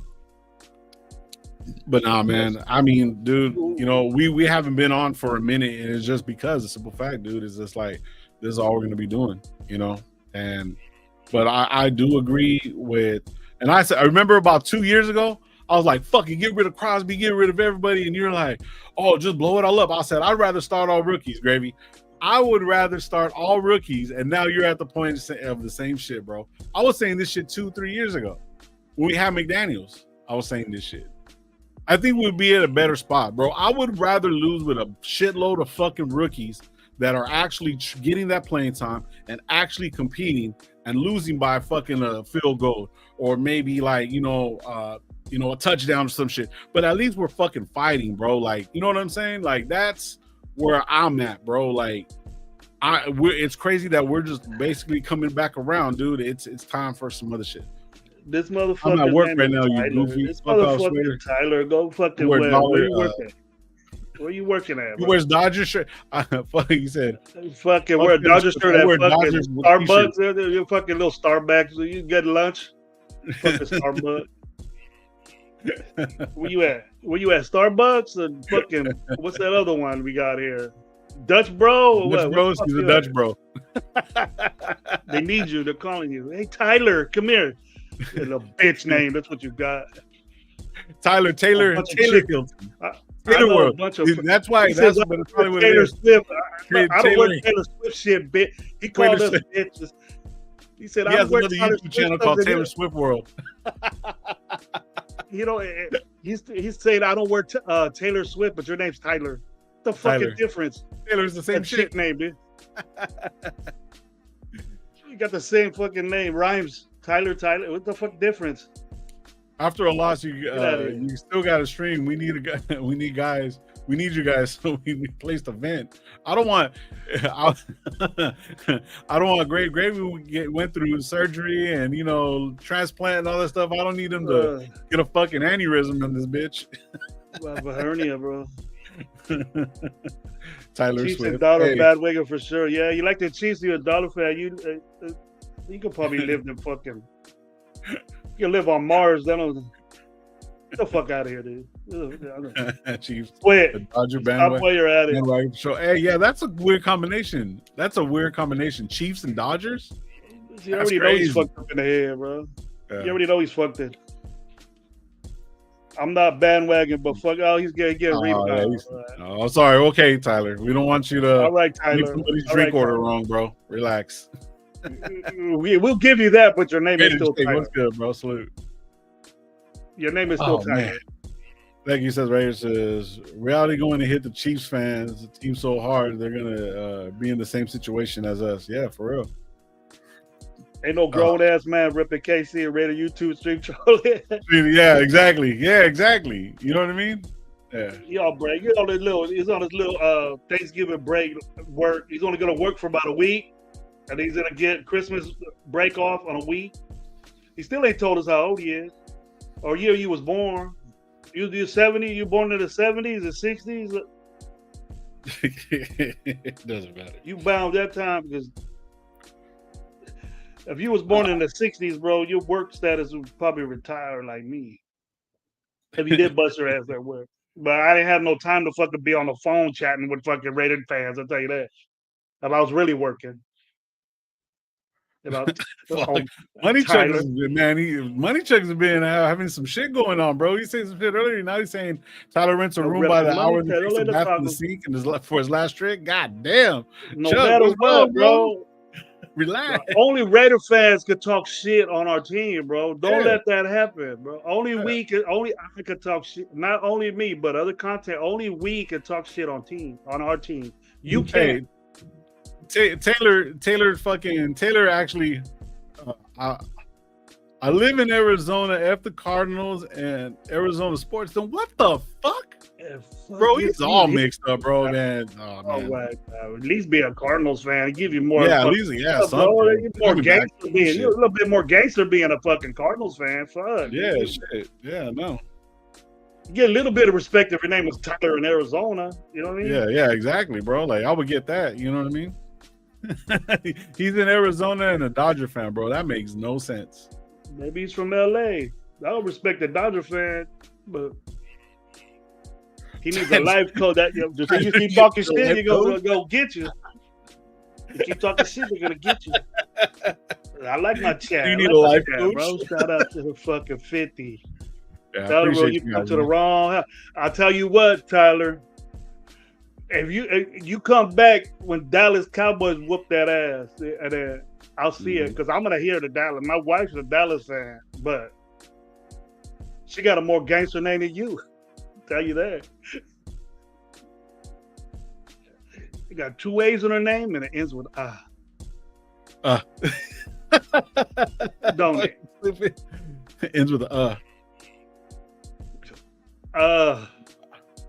But nah, man. I mean, dude, we haven't been on for a minute, and it's just because the simple fact, dude, is just like this is all we're gonna be doing, but I do agree with, and I remember about 2 years ago, I was like, fucking get rid of Crosby, get rid of everybody, and you're like, oh, just blow it all up. I said, I'd rather start all rookies, Gravy. I would rather start all rookies, and now you're at the point of the same shit, bro. I was saying this shit 2-3 years ago when we had McDaniels. I was saying this shit. I think we'd be at a better spot, bro. I would rather lose with a shitload of fucking rookies that are actually getting that playing time and actually competing and losing by fucking a field goal or maybe like, a touchdown or some shit. But at least we're fucking fighting, bro. Like, you know what I'm saying? Like, that's where I'm at, bro. Like, it's crazy that we're just basically coming back around, dude. It's time for some other shit. This motherfucker. I'm at work right now, you goofy. This Fuck off, motherfucker Slater. Tyler, go fucking Wear where? dollar, Where you working? Where you working at? He Bro? wears Dodger shirt. Fuck, he said. Fucking wear a Dodger shirt at wear fucking Dodgers with Starbucks. You fucking little Starbucks. You get lunch. Fucking Starbucks. Where you at? Where you at? Starbucks and fucking what's that other one we got here? Dutch Bro or Dutch what? Bros, he's a Dutch bro. They need you. They're calling you. Hey Tyler, come here. Your little bitch name. That's what you got. Tyler Taylor and Taylor Hilton. Taylor World. That's why. That's probably what Taylor Swift. I don't Taylor. want Taylor Swift shit, bitch. He called us bitches. He said, he "I has work another Taylor YouTube channel called Taylor Swift World." You know, he's saying, "I don't wear Taylor Swift, but your name's Tyler." The fucking Tyler. Difference? Taylor's the same shit name, dude. You got the same fucking name, rhymes. Tyler. What the fuck difference? After a loss, you still got to stream. We need a guy. We need guys. We need you guys so we replace the vent. I don't want Gravy went through surgery and transplant and all that stuff. I don't need him to get a fucking aneurysm in this bitch. I have a hernia, bro. Tyler Chiefs Swift. and dollar bandwagon for sure. Yeah, you like the Chiefs, you're a dollar fan. You could probably live in fucking. You can live on Mars. Get the fuck out of here, dude. Chiefs. Quit. Dodger Stop while you're at it. So, hey, yeah, that's a weird combination. Chiefs and Dodgers. You already know he's fucked up in the head, bro. Yeah. You already know he's fucked it. I'm not bandwagon, but fuck, he's gonna get a rebound. Oh, sorry. Okay, Tyler. We don't want you to all right, Tyler. make somebody's drink order wrong, bro. Relax. We'll give you that, but your name is still Tyler. What's good, bro? Salute. Your name is still Tyler. Man. Becky says, Raiders says, reality going to hit the Chiefs fans. The team so hard, they're going to be in the same situation as us. Yeah, for real. Ain't no grown-ass man ripping KC and Raider YouTube stream trolling. Yeah, exactly. Yeah, exactly. You know what I mean? Yeah. He's on his little Thanksgiving break work. He's only going to work for about a week, and he's going to get Christmas break off on a week. He still ain't told us how old he is or year he was born. You 70? You born in the 70s, the 60s? It doesn't matter. You bound that time because if you was born in the 60s, bro, your work status would probably retire like me. If you did bust your ass at work. But I didn't have no time to fucking be on the phone chatting with fucking Raider fans, I'll tell you that. If I was really working. Money Chuck has been having some shit going on, bro. He said some shit earlier. Now he's saying Tyler rents a room by the hour and takes a bath in the sink and for his last trick. God damn. No matter what, bro. Relax. Only Raider fans could talk shit on our team, bro. Don't let that happen, bro. Only I could talk shit. Not only me, but other content. Only we can talk shit on our team. You can't. Taylor actually I live in Arizona. F the Cardinals and Arizona sports. Then what the fuck? Yeah, bro, he's all mixed up, bro, man. Oh, man. Right, at least be a Cardinals fan. Give you more. Yeah, at least, more gangster being. You're a little bit more gangster being a fucking Cardinals fan. Fuck. Yeah, shit. Yeah, no. You get a little bit of respect if your name was Tyler in Arizona. You know what I mean? Yeah, exactly, bro. Like I would get that. You know what I mean? He's in Arizona and a Dodger fan, bro. That makes no sense. Maybe he's from LA. I don't respect the Dodger fan, but he needs a life coach. That you keep talking shit, you go get you. You keep talking shit, they're gonna get you. I like my chat. You need a life coach, bro. Shout out to the fucking 50. Yeah, Tyler, bro, you come to the wrong house. I'll tell you what, Tyler. If you come back when Dallas Cowboys whoop that ass, and then I'll see it because I'm gonna hear the Dallas. My wife's a Dallas fan, but she got a more gangster name than you. I'll tell you that. She got 2 A's in her name and it ends with Don't it? It ends with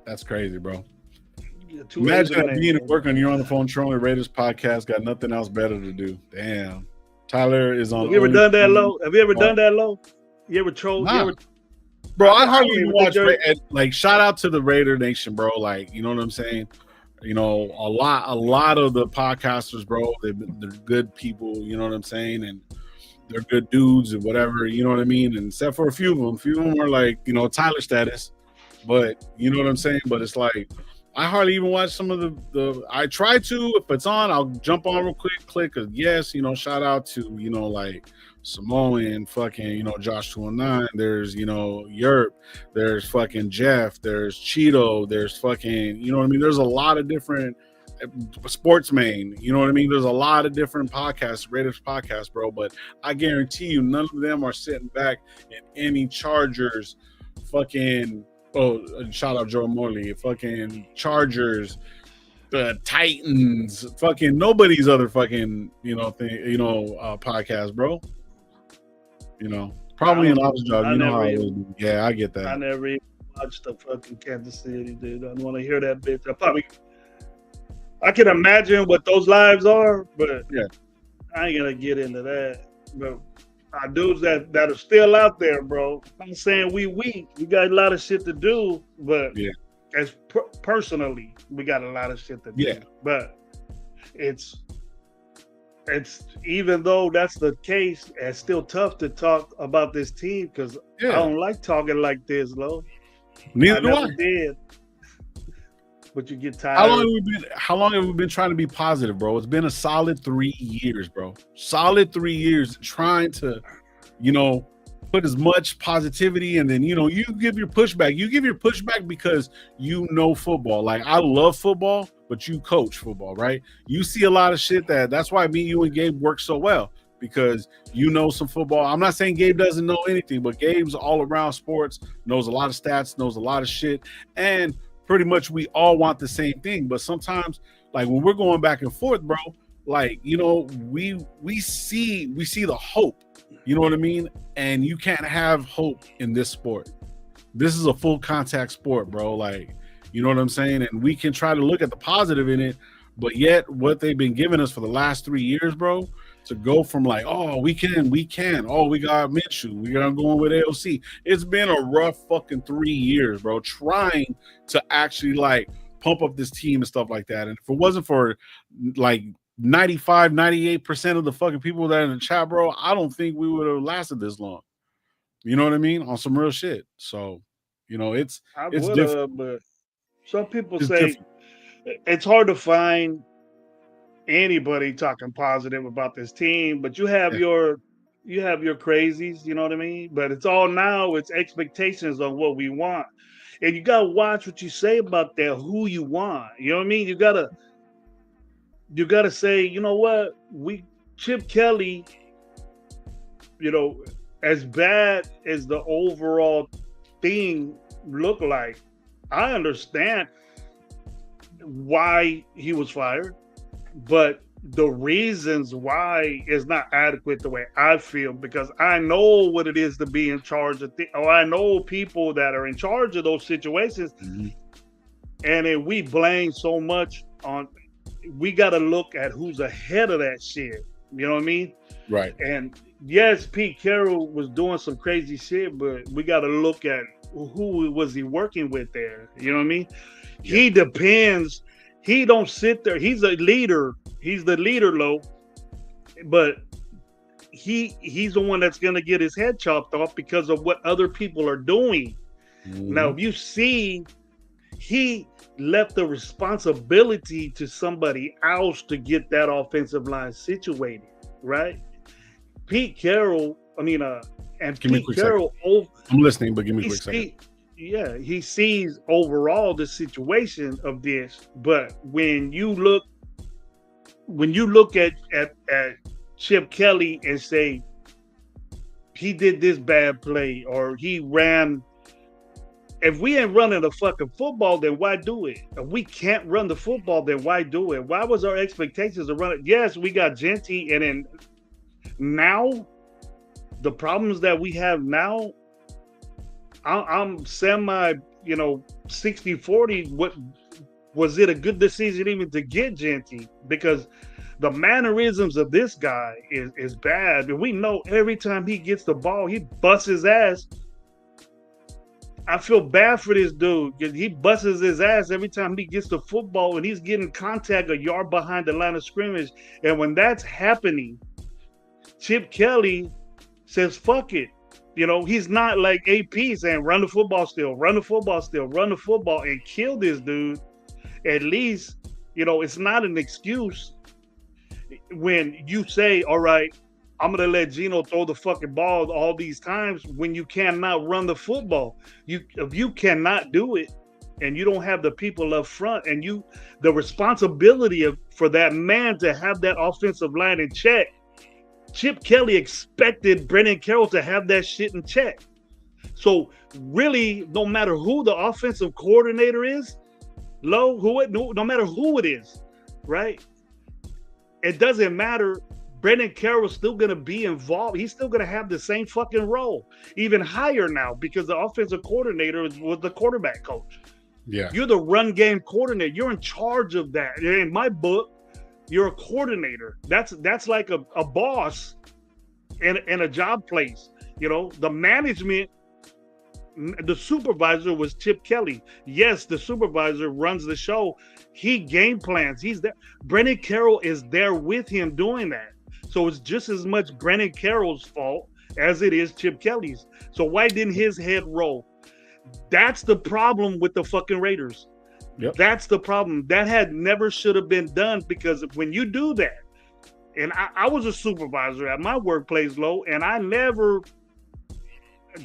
That's crazy, bro. Imagine being at work and you're on the phone trolling Raiders podcast, got nothing else better to do. Damn. Tyler is on. Have you ever done that low? You ever troll? Nah. You ever, Bro, I I hardly don't even even watch. think Like, shout out to the Raider Nation, bro. Like, you know what I'm saying? You know, a lot of the podcasters, bro, they're good people. You know what I'm saying? And they're good dudes and whatever. You know what I mean? And except for a few of them are like, you know, Tyler status. But you know what I'm saying? But it's like I hardly even watch some of the. I try to. If it's on, I'll jump on real quick, click a yes. You know, shout out to, you know, like Samoan, fucking, you know, Josh 209. There's, you know, Yerp. There's fucking Jeff. There's Cheeto. There's fucking, you know what I mean? There's a lot of different Sportsman. You know what I mean? There's a lot of different podcasts, Raiders podcasts, bro. But I guarantee you, none of them are sitting back in any Chargers fucking. Oh, shout out Joe Morley, fucking Chargers, Titans, fucking nobody's other fucking, you know, podcast, bro. You know, probably an office job. You know how it is. Yeah, I get that. I never even watched the fucking Kansas City, dude. I don't want to hear that bitch. I can imagine what those lives are, but yeah, I ain't gonna get into that. But our dudes that are still out there, bro. I'm saying we got a lot of shit to do, but yeah, as personally, we got a lot of shit to do. Yeah. But it's even though that's the case, it's still tough to talk about this team because I don't like talking like this, Lo. Neither do I. Did. But you get tired. How long have we been trying to be positive, bro? It's been a solid 3 years, bro. Solid 3 years trying to, you know, put as much positivity, and then, you know, you give your pushback. You give your pushback because you know football. Like, I love football, but you coach football, right? You see a lot of shit that's why me, you, and Gabe work so well, because you know some football. I'm not saying Gabe doesn't know anything, but Gabe's all around sports, knows a lot of stats, knows a lot of shit, and pretty much we all want the same thing. But sometimes, like, when we're going back and forth, bro, like, you know, we see the hope, you know what I mean? And you can't have hope in this sport. This is a full contact sport, bro. Like, you know what I'm saying? And we can try to look at the positive in it, but yet what they've been giving us for the last 3 years, bro, to go from like, oh, we can, oh, we got Minshew, we got going with AOC. It's been a rough fucking 3 years, bro, trying to actually like pump up this team and stuff like that. And if it wasn't for like 98% of the fucking people that are in the chat, bro, I don't think we would have lasted this long. You know what I mean? On some real shit. So, you know, it's different. But some people say it's hard to find anybody talking positive about this team, but you have your crazies, you know what I mean? But it's expectations on what we want. And you gotta watch what you say about that, who you want. You know what I mean? You gotta say, you know what, Chip Kelly, you know, as bad as the overall thing looked like, I understand why he was fired. But the reasons why is not adequate the way I feel, because I know what it is to be in charge of or I know people that are in charge of those situations. Mm-hmm. And if we blame so much on, we got to look at who's ahead of that shit. You know what I mean? Right. And yes, Pete Carroll was doing some crazy shit, but we got to look at who was he working with there. You know what I mean? Yeah. He depends. He don't sit there. He's a leader. He's the leader, Lo. But he's the one that's going to get his head chopped off because of what other people are doing. Mm-hmm. Now, if you see, he left the responsibility to somebody else to get that offensive line situated, right? Pete Carroll, and Pete Carroll. I'm listening, but give me a quick second. Yeah, he sees overall the situation of this, but when you look at Chip Kelly and say he did this bad play or he ran, if we ain't running the fucking football, then why do it? If we can't run the football, then why do it? Why was our expectations to run it? Yes, we got Genty, and then now the problems that we have now, I'm semi, 60-40 was it a good decision even to get Genty? Because the mannerisms of this guy is bad. And we know every time he gets the ball, he busts his ass. I feel bad for this dude because he busts his ass every time he gets the football and he's getting contact a yard behind the line of scrimmage. And when that's happening, Chip Kelly says, fuck it. You know, he's not like AP saying, run the football still, run the football still, run the football and kill this dude. At least, you know, it's not an excuse when you say, all right, I'm going to let Geno throw the fucking ball all these times when you cannot run the football. If you cannot do it and you don't have the people up front and the responsibility for that man to have that offensive line in check, Chip Kelly expected Brandon Carroll to have that shit in check. So really, no matter who the offensive coordinator is, no matter who it is, right? It doesn't matter. Brandon Carroll's still going to be involved. He's still going to have the same fucking role, even higher now because the offensive coordinator was the quarterback coach. Yeah. You're the run game coordinator. You're in charge of that. In my book, you're a coordinator. That's like a boss in a job place. You know, the management, the supervisor was Chip Kelly. Yes, the supervisor runs the show. He game plans. He's there. Brandon Carroll is there with him doing that. So it's just as much Brandon Carroll's fault as it is Chip Kelly's. So why didn't his head roll? That's the problem with the fucking Raiders. Yep. That's the problem. That had never should have been done because when you do that, and I was a supervisor at my workplace, Lo, and I never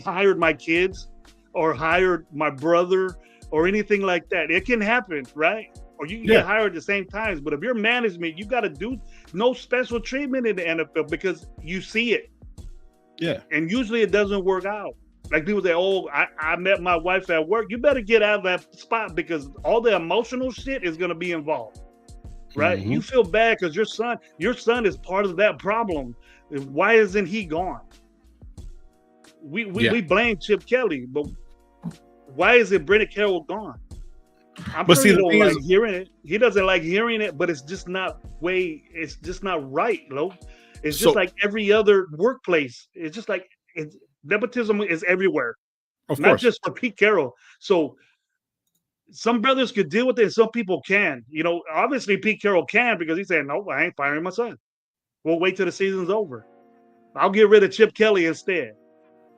hired my kids or hired my brother or anything like that. It can happen, right? Or you can get hired at the same times. But if you're management, you got to do no special treatment in the NFL because you see it. Yeah. And usually it doesn't work out. Like people say, oh, I met my wife at work. You better get out of that spot because all the emotional shit is going to be involved. Right? Mm-hmm. You feel bad because your son is part of that problem. Why isn't he gone? We blame Chip Kelly, but why is it Brandon Carroll gone? I'm sure he don't like hearing it. He doesn't like hearing it, but it's just not right, Lo. It's just like every other workplace. It's just like nepotism is everywhere. Not just for Pete Carroll. So some brothers could deal with it, and some people can. You know, obviously Pete Carroll can because he said, no, I ain't firing my son. We'll wait till the season's over. I'll get rid of Chip Kelly instead.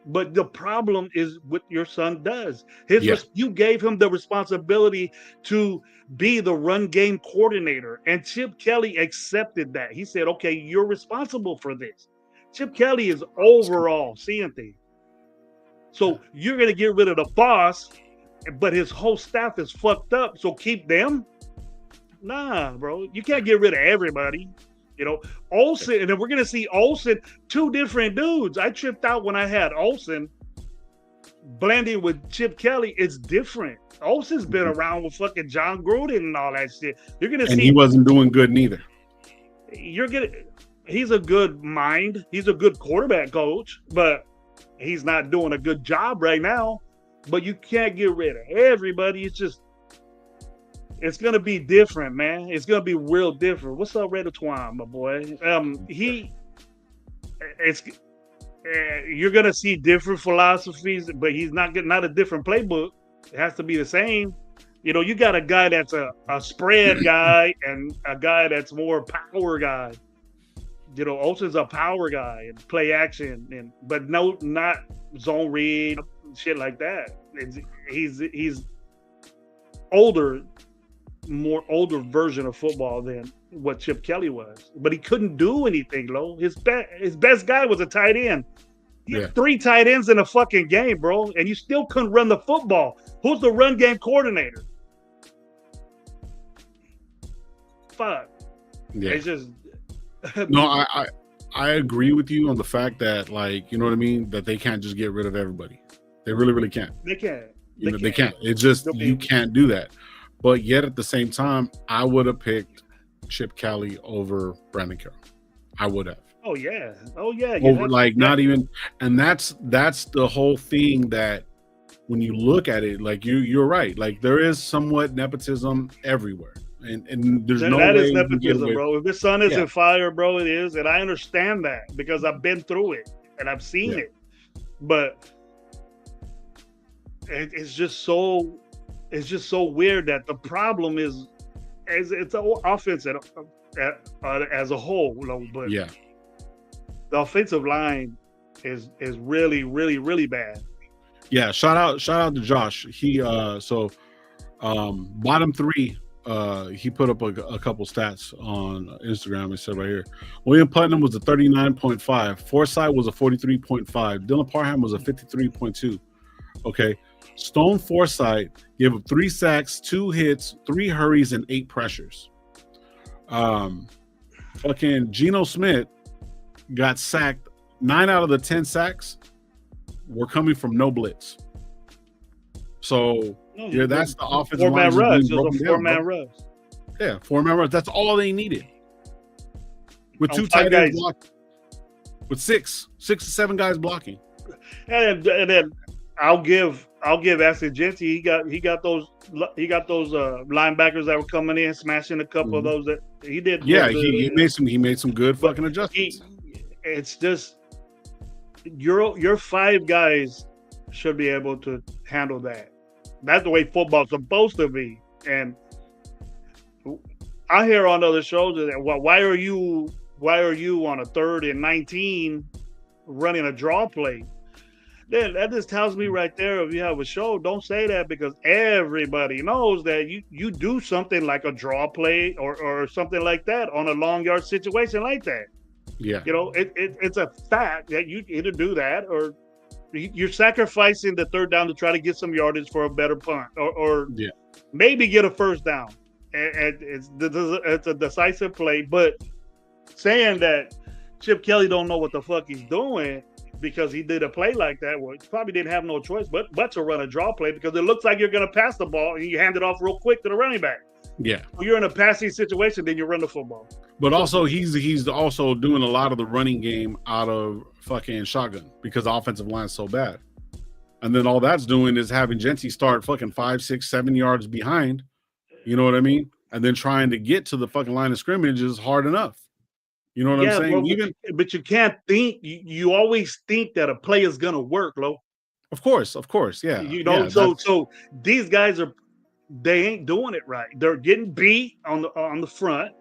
But the problem is what your son does. You gave him the responsibility to be the run game coordinator. And Chip Kelly accepted that. He said, okay, you're responsible for this. Chip Kelly is overall seeing things. So you're going to get rid of the boss, but his whole staff is fucked up. So keep them? Nah, bro. You can't get rid of everybody. You know, Olsen, and then we're going to see Olsen, two different dudes. I tripped out when I had Olsen blending with Chip Kelly. It's different. Olsen's been around with fucking John Gruden and all that shit. You're going to see. And he wasn't doing good neither. He's a good mind. He's a good quarterback coach, but he's not doing a good job right now. But you can't get rid of everybody. It's going to be different, man. It's going to be real different. What's up, Red Twine, my boy? You're going to see different philosophies, but he's not a different playbook. It has to be the same. You know, you got a guy that's a spread guy and a guy that's more power guy. You know, Olsen's a power guy and play action, but no, not zone read, shit like that. He's older version of football than what Chip Kelly was, but he couldn't do anything. Lo, his best guy was a tight end. He had 3 tight ends in a fucking game, bro, and you still couldn't run the football. Who's the run game coordinator? Fuck. Yeah. It's just no. I agree with you on the fact that, like, you know what I mean, that they can't just get rid of everybody. They really, really can't. They can't. They can't. It's just you can't do that. But yet at the same time, I would have picked Chip Kelly over Brandon Carroll. I would have. Oh yeah. Over, like, not even, and that's the whole thing that when you look at it, like you're right. Like there is somewhat nepotism everywhere, and there's no that way is you can get nepotism, away. bro. If his son isn't Yeah. fire, bro, it is, and I understand that because I've been through it and I've seen Yeah. it. But it's just so weird that the problem is it's an offense as a whole, you know, but Yeah. the offensive line is really, really, really bad. Yeah, shout out to Josh. He bottom three, he put up a couple stats on Instagram. It said right here, William Putnam was a 39.5, Forsythe was a 43.5, Dylan Parham was a 53.2. Okay, Stone Forsythe gave up 3 sacks, 2 hits, 3 hurries, and 8 pressures. Fucking Geno Smith got sacked. 9 out of the 10 sacks were coming from no blitz. So yeah, that's the offensive line. 4-man rush. It was a 4-man rush. Yeah, 4-man rush. That's all they needed. With On 2 5 tight guys. ends blocking. With 6 to 7 guys blocking. And then I'll give Aston Genty. He got those linebackers that were coming in, smashing a couple of those that he did. Yeah, he made some good fucking adjustments. It's just your 5 guys should be able to handle that. That's the way football's supposed to be. And I hear on other shows that why are you on a 3rd and 19 running a draw play? Then that just tells me right there, if you have a show, don't say that, because everybody knows that you do something like a draw play or something like that on a long yard situation like that. Yeah. You know, it's a fact that you either do that or you're sacrificing the 3rd down to try to get some yardage for a better punt or maybe get a 1st down. And it's a decisive play. But saying that Chip Kelly don't know what the fuck he's doing because he did a play like that, well, he probably didn't have no choice but to run a draw play, because it looks like you're going to pass the ball and you hand it off real quick to the running back. Yeah. When you're in a passing situation, then you run the football. But also he's also doing a lot of the running game out of fucking shotgun because the offensive line is so bad. And then all that's doing is having Genty start fucking 5, 6, 7 yards behind. You know what I mean? And then trying to get to the fucking line of scrimmage is hard enough. You know what I'm saying? Bro, but you can't think. You always think that a play is gonna work, Lo. Of course, yeah. You know, so these guys they ain't doing it right. They're getting beat on the front,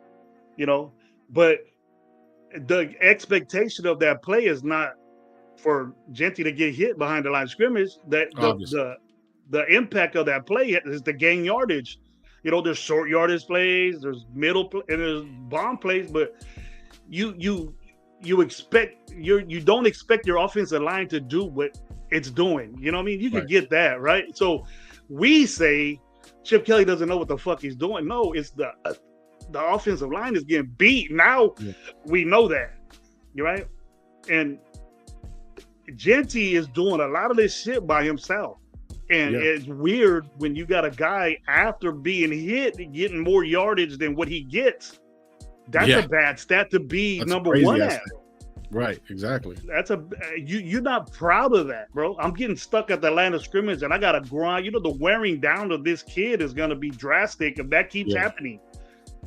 you know, but the expectation of that play is not for Genty to get hit behind the line of scrimmage. That the impact of that play is to gain yardage. You know, there's short yardage plays, there's middle and there's bomb plays, but you don't expect your offensive line to do what it's doing. You know what I mean? You can get that, right? So we say Chip Kelly doesn't know what the fuck he's doing. No, it's the offensive line is getting beat. Now we know that. You're right. And Genty is doing a lot of this shit by himself. And it's weird when you got a guy after being hit getting more yardage than what he gets. That's a bad stat to be number one at. Right, exactly. That's you're not proud of that, bro. I'm getting stuck at the line of scrimmage and I got to grind. You know, the wearing down of this kid is going to be drastic if that keeps happening.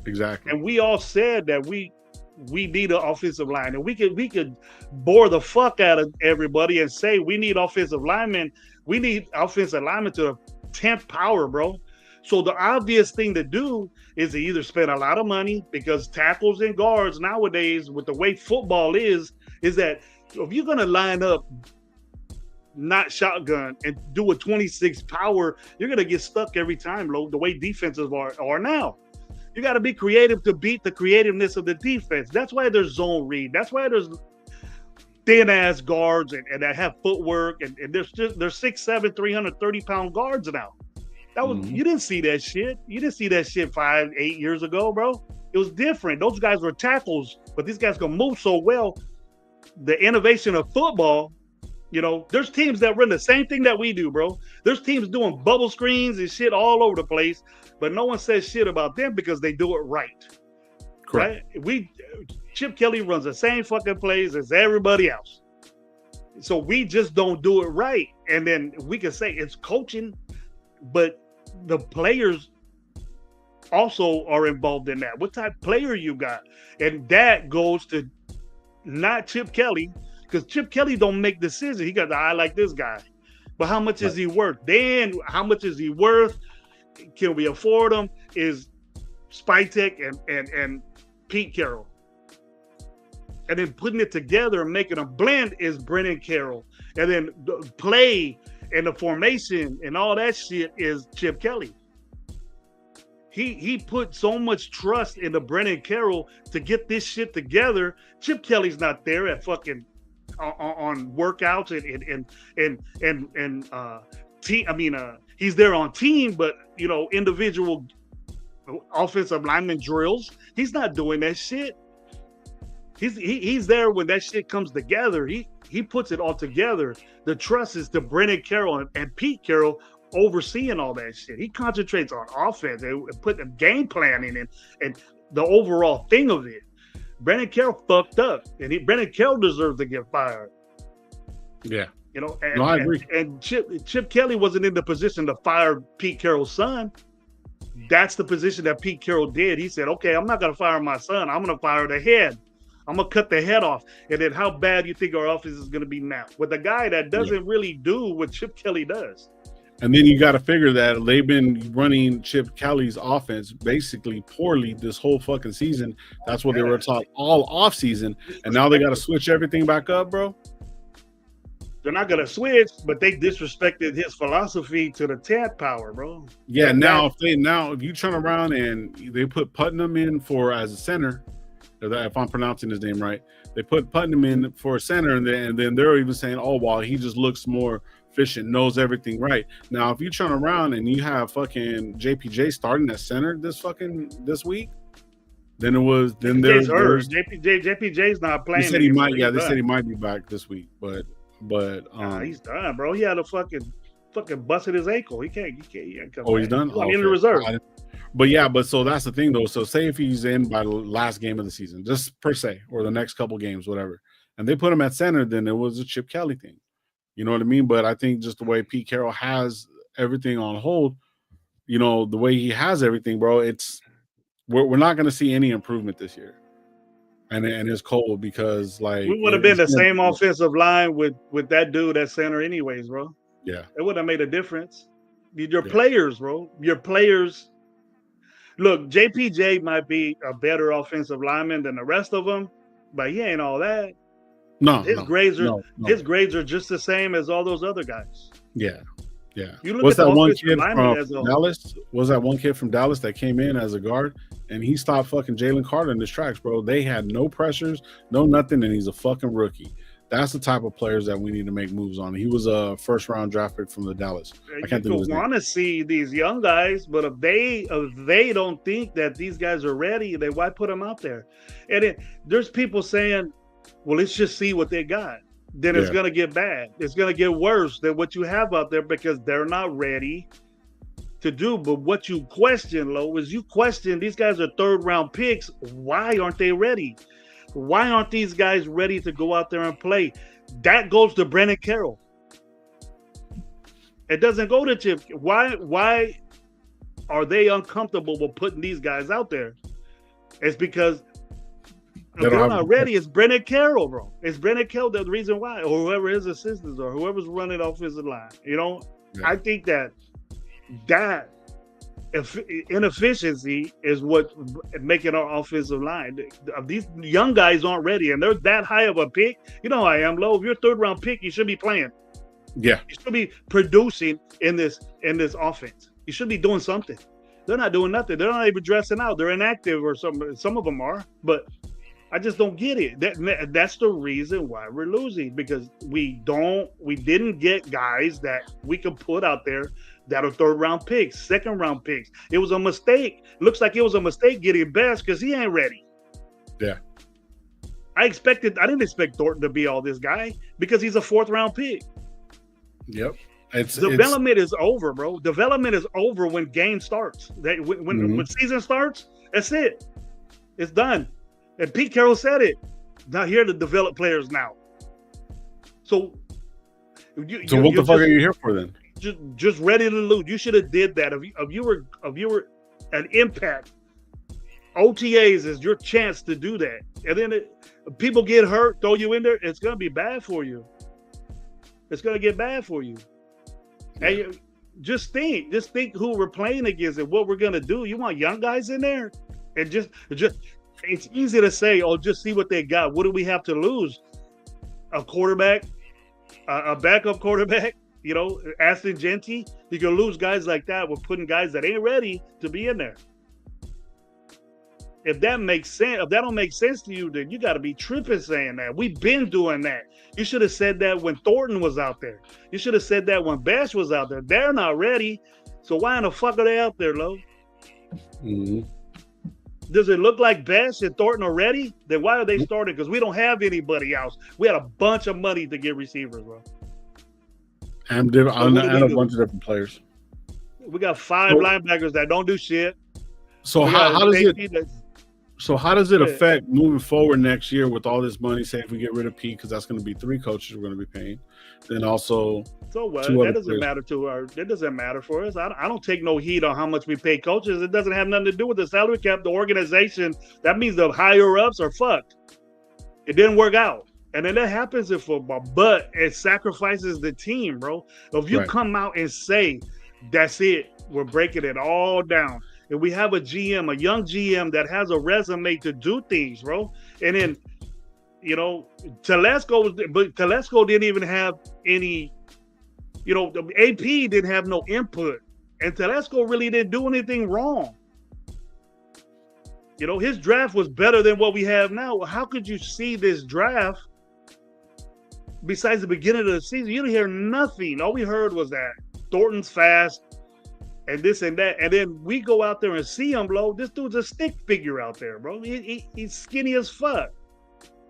Exactly. And we all said that we need an offensive line, and we could bore the fuck out of everybody and say we need offensive linemen. We need offensive linemen to the 10th power, bro. So the obvious thing to do is to either spend a lot of money, because tackles and guards nowadays, with the way football is that if you're going to line up not shotgun and do a 26 power, you're going to get stuck every time, the way defenses are now. You got to be creative to beat the creativeness of the defense. That's why there's zone read. That's why there's thin-ass guards and that have footwork, and there's 6'7", 330-pound guards now. That was you didn't see that shit. You didn't see that shit 5-8 years ago, bro. It was different. Those guys were tackles, but these guys can move so well. The innovation of football, you know, there's teams that run the same thing that we do, bro. There's teams doing bubble screens and shit all over the place, but no one says shit about them because they do it right. Correct. Right? Chip Kelly runs the same fucking plays as everybody else. So we just don't do it right. And then we can say it's coaching, but the players also are involved in that. What type of player you got? And that goes to not Chip Kelly, because Chip Kelly don't make decisions. He got the eye like this guy. But how much is he worth? Then how much is he worth? Can we afford him? Is Spytek and Pete Carroll. And then putting it together and making a blend is Brennan Carroll. And then the play and the formation and all that shit is Chip Kelly. He put so much trust into Brennan Carroll to get this shit together. Chip Kelly's not there at fucking on workouts and team. I mean, he's there on team, but you know, individual offensive lineman drills. He's not doing that shit. He's there when that shit comes together. He puts it all together. The trust is to Brennan Carroll and Pete Carroll overseeing all that shit. He concentrates on offense and putting game planning and the overall thing of it. Brennan Carroll fucked up, and Brennan Carroll deserves to get fired. Yeah, you know. No, I agree. And Chip Kelly wasn't in the position to fire Pete Carroll's son. That's the position that Pete Carroll did. He said, "Okay, I'm not going to fire my son. I'm going to fire the head. I'm going to cut the head off." And then how bad you think our offense is going to be now with a guy that doesn't really do what Chip Kelly does? And then you got to figure that they've been running Chip Kelly's offense basically poorly this whole fucking season. That's what they were taught all off season. And now they got to switch everything back up, bro. They're not going to switch, but they disrespected his philosophy to the Tad power, bro. Yeah. Now if you turn around and they put Putnam in for as a center, if I'm pronouncing his name right, they put Putnam in for a center, and then they're even saying, "Oh, well, he just looks more efficient, knows everything right." Now, if you turn around and you have fucking JPJ starting at center this week, then there's JPJ's not playing. He said he might. Yeah, they said he might be back this week, but he's done, bro. He had a fucking busted his ankle. He can't come. Oh, he's done. In the reserve. But so that's the thing though. So say if he's in by the last game of the season, just per se, or the next couple games, whatever, and they put him at center, then it was a Chip Kelly thing. You know what I mean? But I think just the way Pete Carroll has everything on hold, you know, the way he has everything, bro, we're not going to see any improvement this year. And it's cold because like we would have been the same offensive line with that dude at center anyways, bro. Yeah. It would have made a difference. Your players, bro. Your players. Look, JPJ might be a better offensive lineman than the rest of them, but he ain't all that. His grades are just the same as all those other guys. Yeah. Yeah. What's that one kid from Dallas? Was that one kid from Dallas that came in as a guard and he stopped fucking Jalen Carter in his tracks, bro? They had no pressures, no nothing, and he's a fucking rookie. That's the type of players that we need to make moves on. He was a first-round draft pick from the Dallas. I can't think of his name. Want to see these young guys, but if they don't think that these guys are ready, why put them out there? And there's people saying, well, let's just see what they got. Then it's going to get bad. It's going to get worse than what you have out there because they're not ready to do. But what you question, Lo, is these guys are third-round picks. Why aren't they ready? Why aren't these guys ready to go out there and play? That goes to Brennan Carroll. It doesn't go to Chip. Why are they uncomfortable with putting these guys out there? It's because if they're not ready. It's Brennan Carroll, bro. It's Brennan Carroll. The reason why, or whoever his assistants or whoever's running offensive line. You know, I think that inefficiency is what making our offensive line. These young guys aren't ready, and they're that high of a pick. You know how I am, Lo. If you're a third-round pick, you should be playing. Yeah, you should be producing in this offense. You should be doing something. They're not doing nothing. They're not even dressing out. They're inactive or something. Some of them are, but I just don't get it. That's the reason why we're losing, because we didn't get guys that we could put out there that are third-round picks, second-round picks. It was a mistake. Looks like it was a mistake getting Best because he ain't ready. Yeah. I didn't expect Thornton to be all this guy because he's a fourth-round pick. Yep. Development is over, bro. Development is over when game starts. When season starts, that's it. It's done. And Pete Carroll said it. Not here to develop players now. So So what the fuck are you here for then? Just ready to lose. You should have did that. If you were an impact, OTAs is your chance to do that. And then people get hurt, throw you in there, it's gonna be bad for you. It's gonna get bad for you. Yeah. And just think who we're playing against and what we're gonna do. You want young guys in there, and just it's easy to say, oh, just see what they got. What do we have to lose? A quarterback, a backup quarterback. You know, Aston Genty. You can lose guys like that. We're putting guys that ain't ready to be in there. If that makes sense, if that don't make sense to you, then you got to be tripping saying that. We've been doing that. You should have said that when Thornton was out there. You should have said that when Bash was out there. They're not ready. So why in the fuck are they out there, Lo? Mm-hmm. Does it look like Bash and Thornton are ready? Then why are they starting? Because we don't have anybody else. We had a bunch of money to get receivers, bro. And a bunch of different players. We got 5 linebackers that don't do shit. So how does it affect moving forward next year with all this money? Say if we get rid of Pete, because that's going to be 3 coaches we're going to be paying. Then also, so what? That doesn't matter to our. That doesn't matter for us. I don't take no heat on how much we pay coaches. It doesn't have nothing to do with the salary cap. The organization. That means the higher ups are fucked. It didn't work out. And then that happens in football, but it sacrifices the team, bro. If you come out and say, that's it, we're breaking it all down. And we have a GM, a young GM that has a resume to do things, bro. And then, you know, Telesco didn't even have any, you know, the AP didn't have no input. And Telesco really didn't do anything wrong. You know, his draft was better than what we have now. How could you see this draft? Besides the beginning of the season, you didn't hear nothing. All we heard was that Thornton's fast and this and that. And then we go out there and see him, bro. This dude's a stick figure out there, bro. He's skinny as fuck.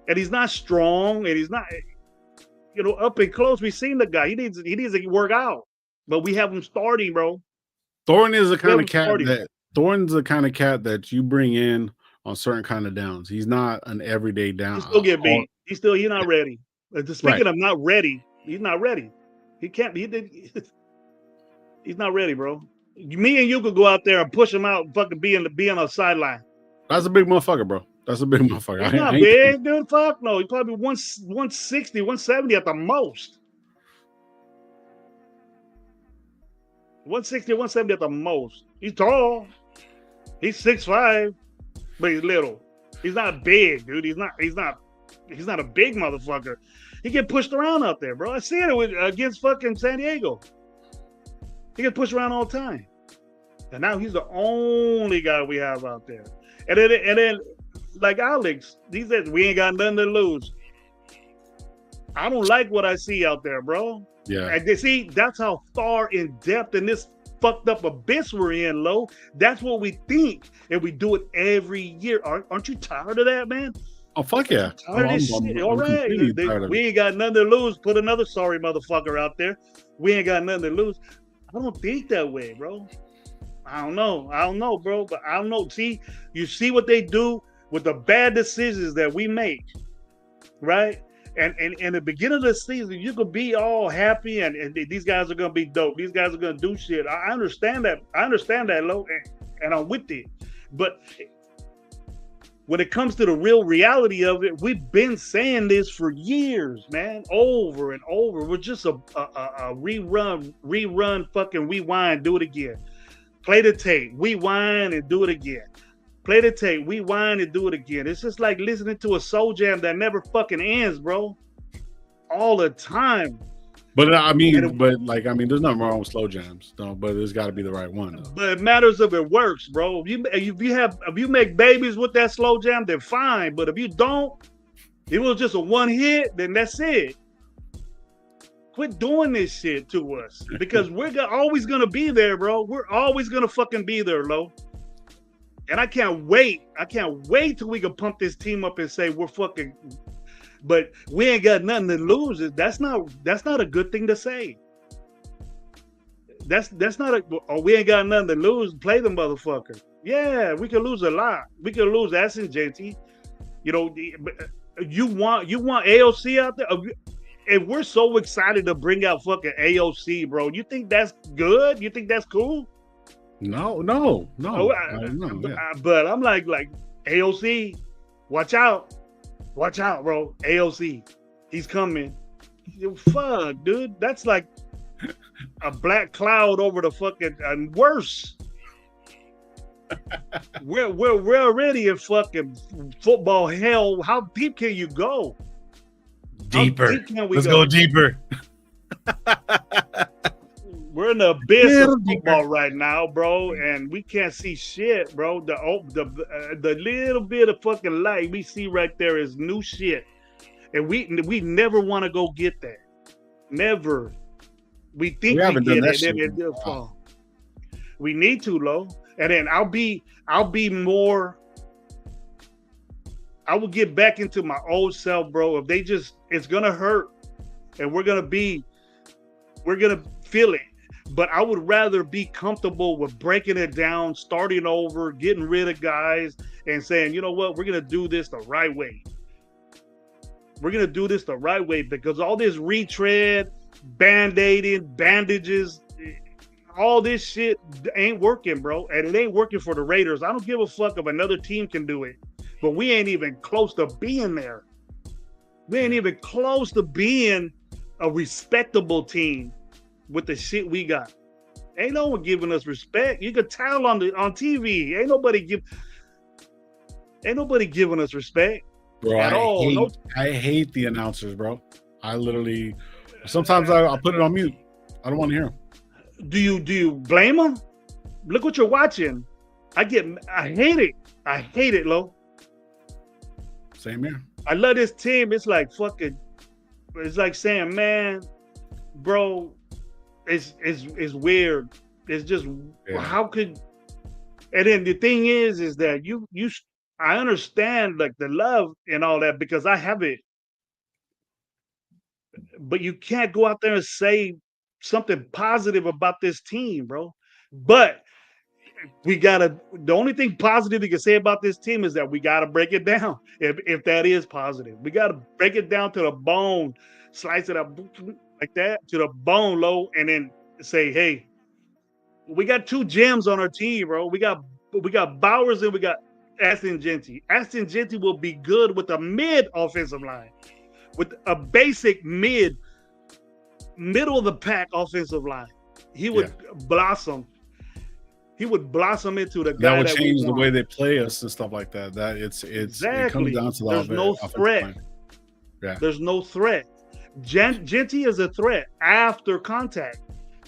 And he's not strong. And he's not, you know, up and close. We've seen the guy. He needs to work out. But we have him starting, bro. Thornton is the kind of cat that you bring in on certain kind of downs. He's not an everyday down. He still get beat. He's not ready. Speaking of not ready, he's not ready. He can't be. He's not ready, bro. Me and you could go out there and push him out, fucking be on a sideline. That's a big motherfucker, bro. That's a big motherfucker. He's not big, dude. Fuck no. He's probably 160, 170 at the most. 160, 170 at the most. He's tall. He's 6'5", but he's little. He's not big, dude. He's not a big motherfucker. He get pushed around out there, bro. I see it against fucking San Diego. He get pushed around all the time. And now he's the only guy we have out there. And then like Alex, he says, we ain't got nothing to lose. I don't like what I see out there, bro. Yeah. And see, that's how far in depth in this fucked up abyss we're in, Lo. That's what we think. And we do it every year. Aren't you tired of that, man? Oh, fuck yeah. All right. We ain't got nothing to lose. Put another sorry motherfucker out there. We ain't got nothing to lose. I don't think that way, bro. I don't know, bro. But I don't know. See, you see what they do with the bad decisions that we make, right? And in the beginning of the season, you could be all happy and these guys are going to be dope. These guys are going to do shit. I understand that. Lo, and I'm with it. But when it comes to the real reality of it, we've been saying this for years, man, over and over. We're just a rerun, fucking rewind, do it again. Play the tape, rewind and do it again. Play the tape, rewind and do it again. It's just like listening to a soul jam that never fucking ends, bro. All the time. But there's nothing wrong with slow jams, though. But it's got to be the right one, though. But it matters if it works, bro. If you make babies with that slow jam, then fine. But if you don't, it was just a one hit, then that's it. Quit doing this shit to us because we're always gonna be there, bro. We're always gonna fucking be there, Lo. And I can't wait. Till we can pump this team up and say we're fucking. But we ain't got nothing to lose. That's not a good thing to say. That's not we ain't got nothing to lose. Play the motherfucker. Yeah, we could lose a lot. We could lose Aston Genty. You know, you want AOC out there. if we're so excited to bring out fucking AOC, bro, you think that's good? You think that's cool? No. Oh, No, yeah. but I'm like AOC, watch out, bro. AOC, he's coming. Fuck, dude, that's like a black cloud over the fucking and worse. we're already in fucking football hell. How deep can you go? Deeper. How deep can we Let's go deeper. We're in the abyss Little of football right now, bro, and we can't see shit, bro. The little bit of fucking light we see right there is new shit, and we never want to go get that. Never. We think we haven't get done that it, shit. and then it'll fall. We need to, Lo, and then I'll be more. I will get back into my old self, bro. If they just, it's gonna hurt, and we're gonna feel it. But I would rather be comfortable with breaking it down, starting over, getting rid of guys, and saying, you know what, we're gonna do this the right way. We're gonna do this the right way, because all this retread, band-aiding, bandages, all this shit ain't working, bro. And it ain't working for the Raiders. I don't give a fuck if another team can do it, but we ain't even close to being there. We ain't even close to being a respectable team with the shit we got. Ain't no one giving us respect. You could tell on TV. Ain't nobody giving us respect. Bro, at all. I hate the announcers, bro. I literally sometimes I put it on mute. I don't want to hear them. Do you blame them? Look what you're watching. I hate it. I hate it, Lo. Same here. I love this team. It's like saying, man, bro, it's weird. It's just how could, and then the thing is that I understand like the love and all that because I have it. But you can't go out there and say something positive about this team, bro. But the only thing positive you can say about this team is that we gotta break it down. If that is positive, we gotta break it down to the bone, slice it up like that to the bone, Lo, and then say, hey, we got two gems on our team, bro. We got Bowers and we got Ashton Jeanty. Ashton Jeanty will be good with a mid offensive line, with a basic middle of the pack offensive line. He would blossom. He would blossom into the guy that would change the way they play us and stuff like that. That exactly. It comes down to there's no threat. Yeah, there's no threat. Jeanty is a threat after contact,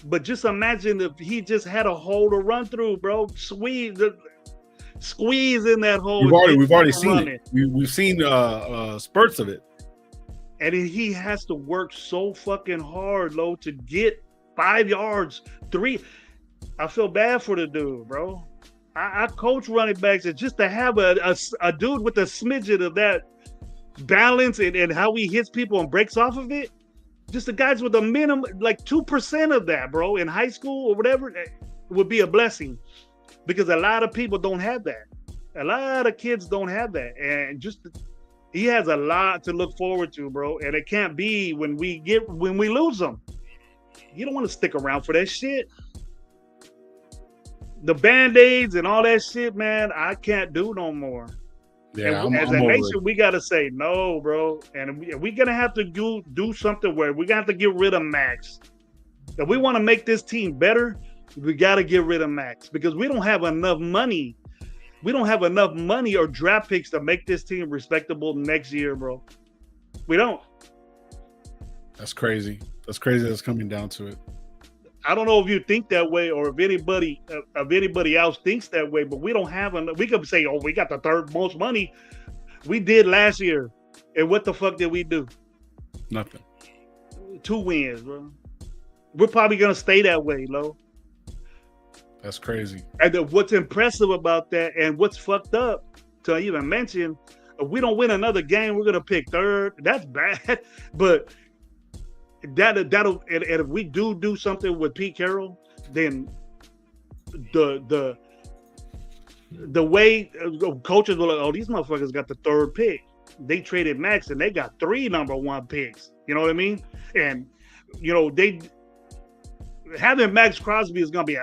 but just imagine if he just had a hole to run through, bro. Squeeze in that hole. We've already seen it. We've seen spurts of it. And he has to work so fucking hard, Lo, to get 5 yards, 3. I feel bad for the dude, bro. I coach running backs, and just to have a dude with a smidgen of that balance and how he hits people and breaks off of it, just the guys with a minimum, like 2% of that, bro, in high school or whatever, would be a blessing. Because a lot of people don't have that. A lot of kids don't have that. And he has a lot to look forward to, bro. And it can't be when we lose them. You don't want to stick around for that shit. The Band-Aids and all that shit, man, I can't do no more. Yeah, as a nation, we got to say no, bro. And we're going to have to do something where we got to get rid of Max. If we want to make this team better, we got to get rid of Max because we don't have enough money. We don't have enough money or draft picks to make this team respectable next year, bro. We don't. That's crazy. That's coming down to it. I don't know if you think that way or if anybody else thinks that way, but we don't have enough. We could say, oh, we got the third most money. We did last year. And what the fuck did we do? Nothing. 2 wins, bro. We're probably going to stay that way, Lo. That's crazy. And what's impressive about that and what's fucked up to even mention, if we don't win another game, we're going to pick third. That's bad. But that'll and if we do something with Pete Carroll, then the way coaches will like, oh, these motherfuckers got the third pick. they traded Max and they got 3 number 1 picks. You know what I mean? And they having Max Crosby is going to be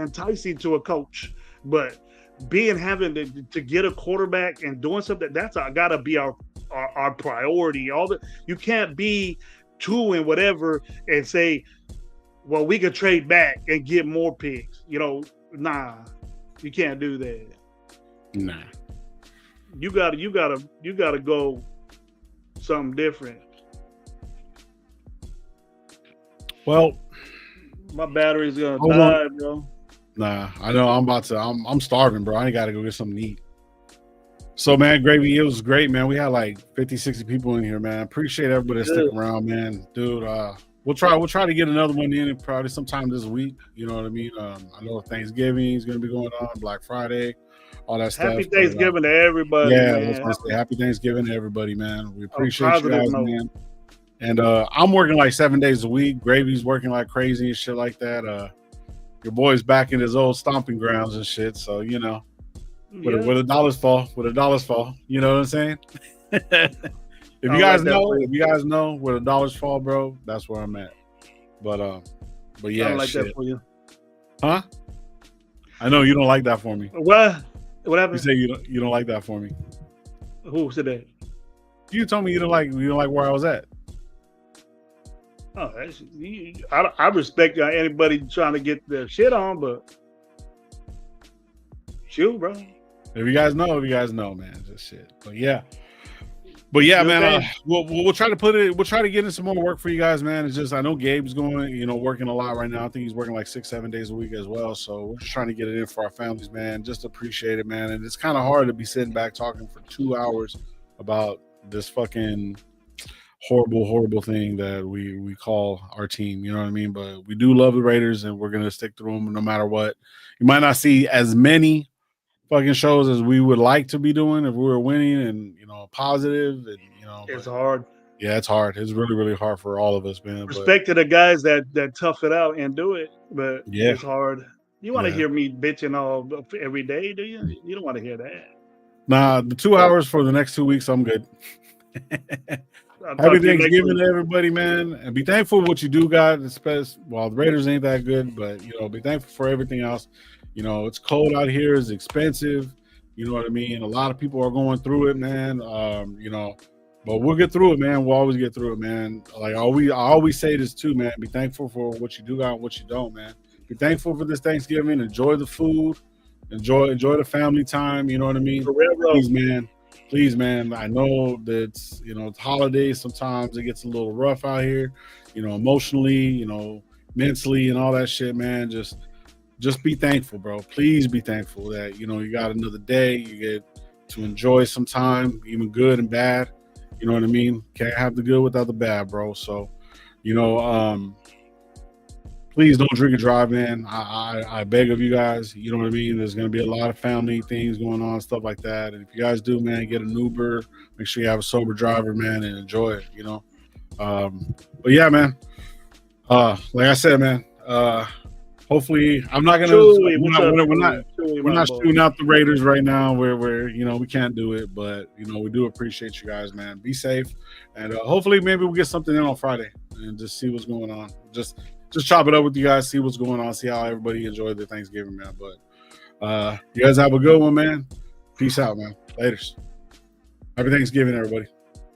enticing to a coach, but having to get a quarterback and doing something, that's got to be our priority. You can't be 2 and whatever and say, well, we could trade back and get more picks. Nah, you can't do that. Nah. You gotta go something different. Well, my battery's gonna die, bro. Nah, I know I'm starving, bro. I ain't gotta go get something to eat. So, man, Gravy, it was great, man. We had like 50, 60 people in here, man. Appreciate everybody that stick around, man. Dude, we'll try to get another one in probably sometime this week. You know what I mean? I know Thanksgiving is gonna be going on, Black Friday, all that stuff. Happy Thanksgiving to everybody. Yeah, man. I was gonna say happy Thanksgiving to everybody, man. We appreciate you guys, man. And I'm working like 7 days a week. Gravy's working like crazy and shit like that. Your boy's back in his old stomping grounds and shit. So, where the dollars fall, you know what I'm saying? If you guys know where the dollars fall, bro, that's where I'm at. But yeah, I don't like shit. That for you. Huh? I know you don't like that for me. What happened? You say you don't like that for me. Who said that? You told me you don't like where I was at. Oh, I respect anybody trying to get their shit on, but shoot, bro. If you guys know, man, just shit. But yeah, man. We'll try to we'll try to get in some more work for you guys, man. It's just I know Gabe's going, working a lot right now. I think he's working like 6-7 days a week as well. So we're just trying to get it in for our families, man. Just appreciate it, man. And it's kind of hard to be sitting back talking for 2 hours about this fucking horrible thing that we call our team. You know what I mean? But we do love the Raiders, and we're gonna stick through them no matter what. You might not see as many fucking shows as we would like to be doing if we were winning and positive and it's hard. Yeah, it's hard. It's really, really hard for all of us, man. Respect to the guys that tough it out and do it, but it's hard. You want to hear me bitching all every day, do you? You don't want to hear that. Nah, the 2 hours for the next 2 weeks, I'm good. Happy Thanksgiving to everybody, man, and be thankful for what you do got. Especially, the Raiders ain't that good, but be thankful for everything else. It's cold out here. It's expensive. You know what I mean? A lot of people are going through it, man. But we'll get through it, man. We'll always get through it, man. Like I always say this too, man. Be thankful for what you do got and what you don't, man. Be thankful for this Thanksgiving. Enjoy the food. Enjoy the family time. You know what I mean? Please, man. I know that it's holidays. Sometimes it gets a little rough out here. Emotionally, mentally, and all that shit, man. Just be thankful, bro. Please be thankful that you got another day. You get to enjoy some time, even good and bad. You know what I mean? Can't have the good without the bad, bro. So, please don't drink and drive, man. I beg of you guys. You know what I mean? There's going to be a lot of family things going on, stuff like that. And if you guys do, man, get an Uber. Make sure you have a sober driver, man, and enjoy it, But yeah, man. Like I said, man, hopefully I'm not going to we're not shooting out the Raiders right now where we can't do it. But, we do appreciate you guys, man. Be safe. And hopefully maybe we'll get something in on Friday and just see what's going on. Just chop it up with you guys, see what's going on, see how everybody enjoyed their Thanksgiving, man. But you guys have a good one, man. Peace out, man. Laters. Happy Thanksgiving, everybody.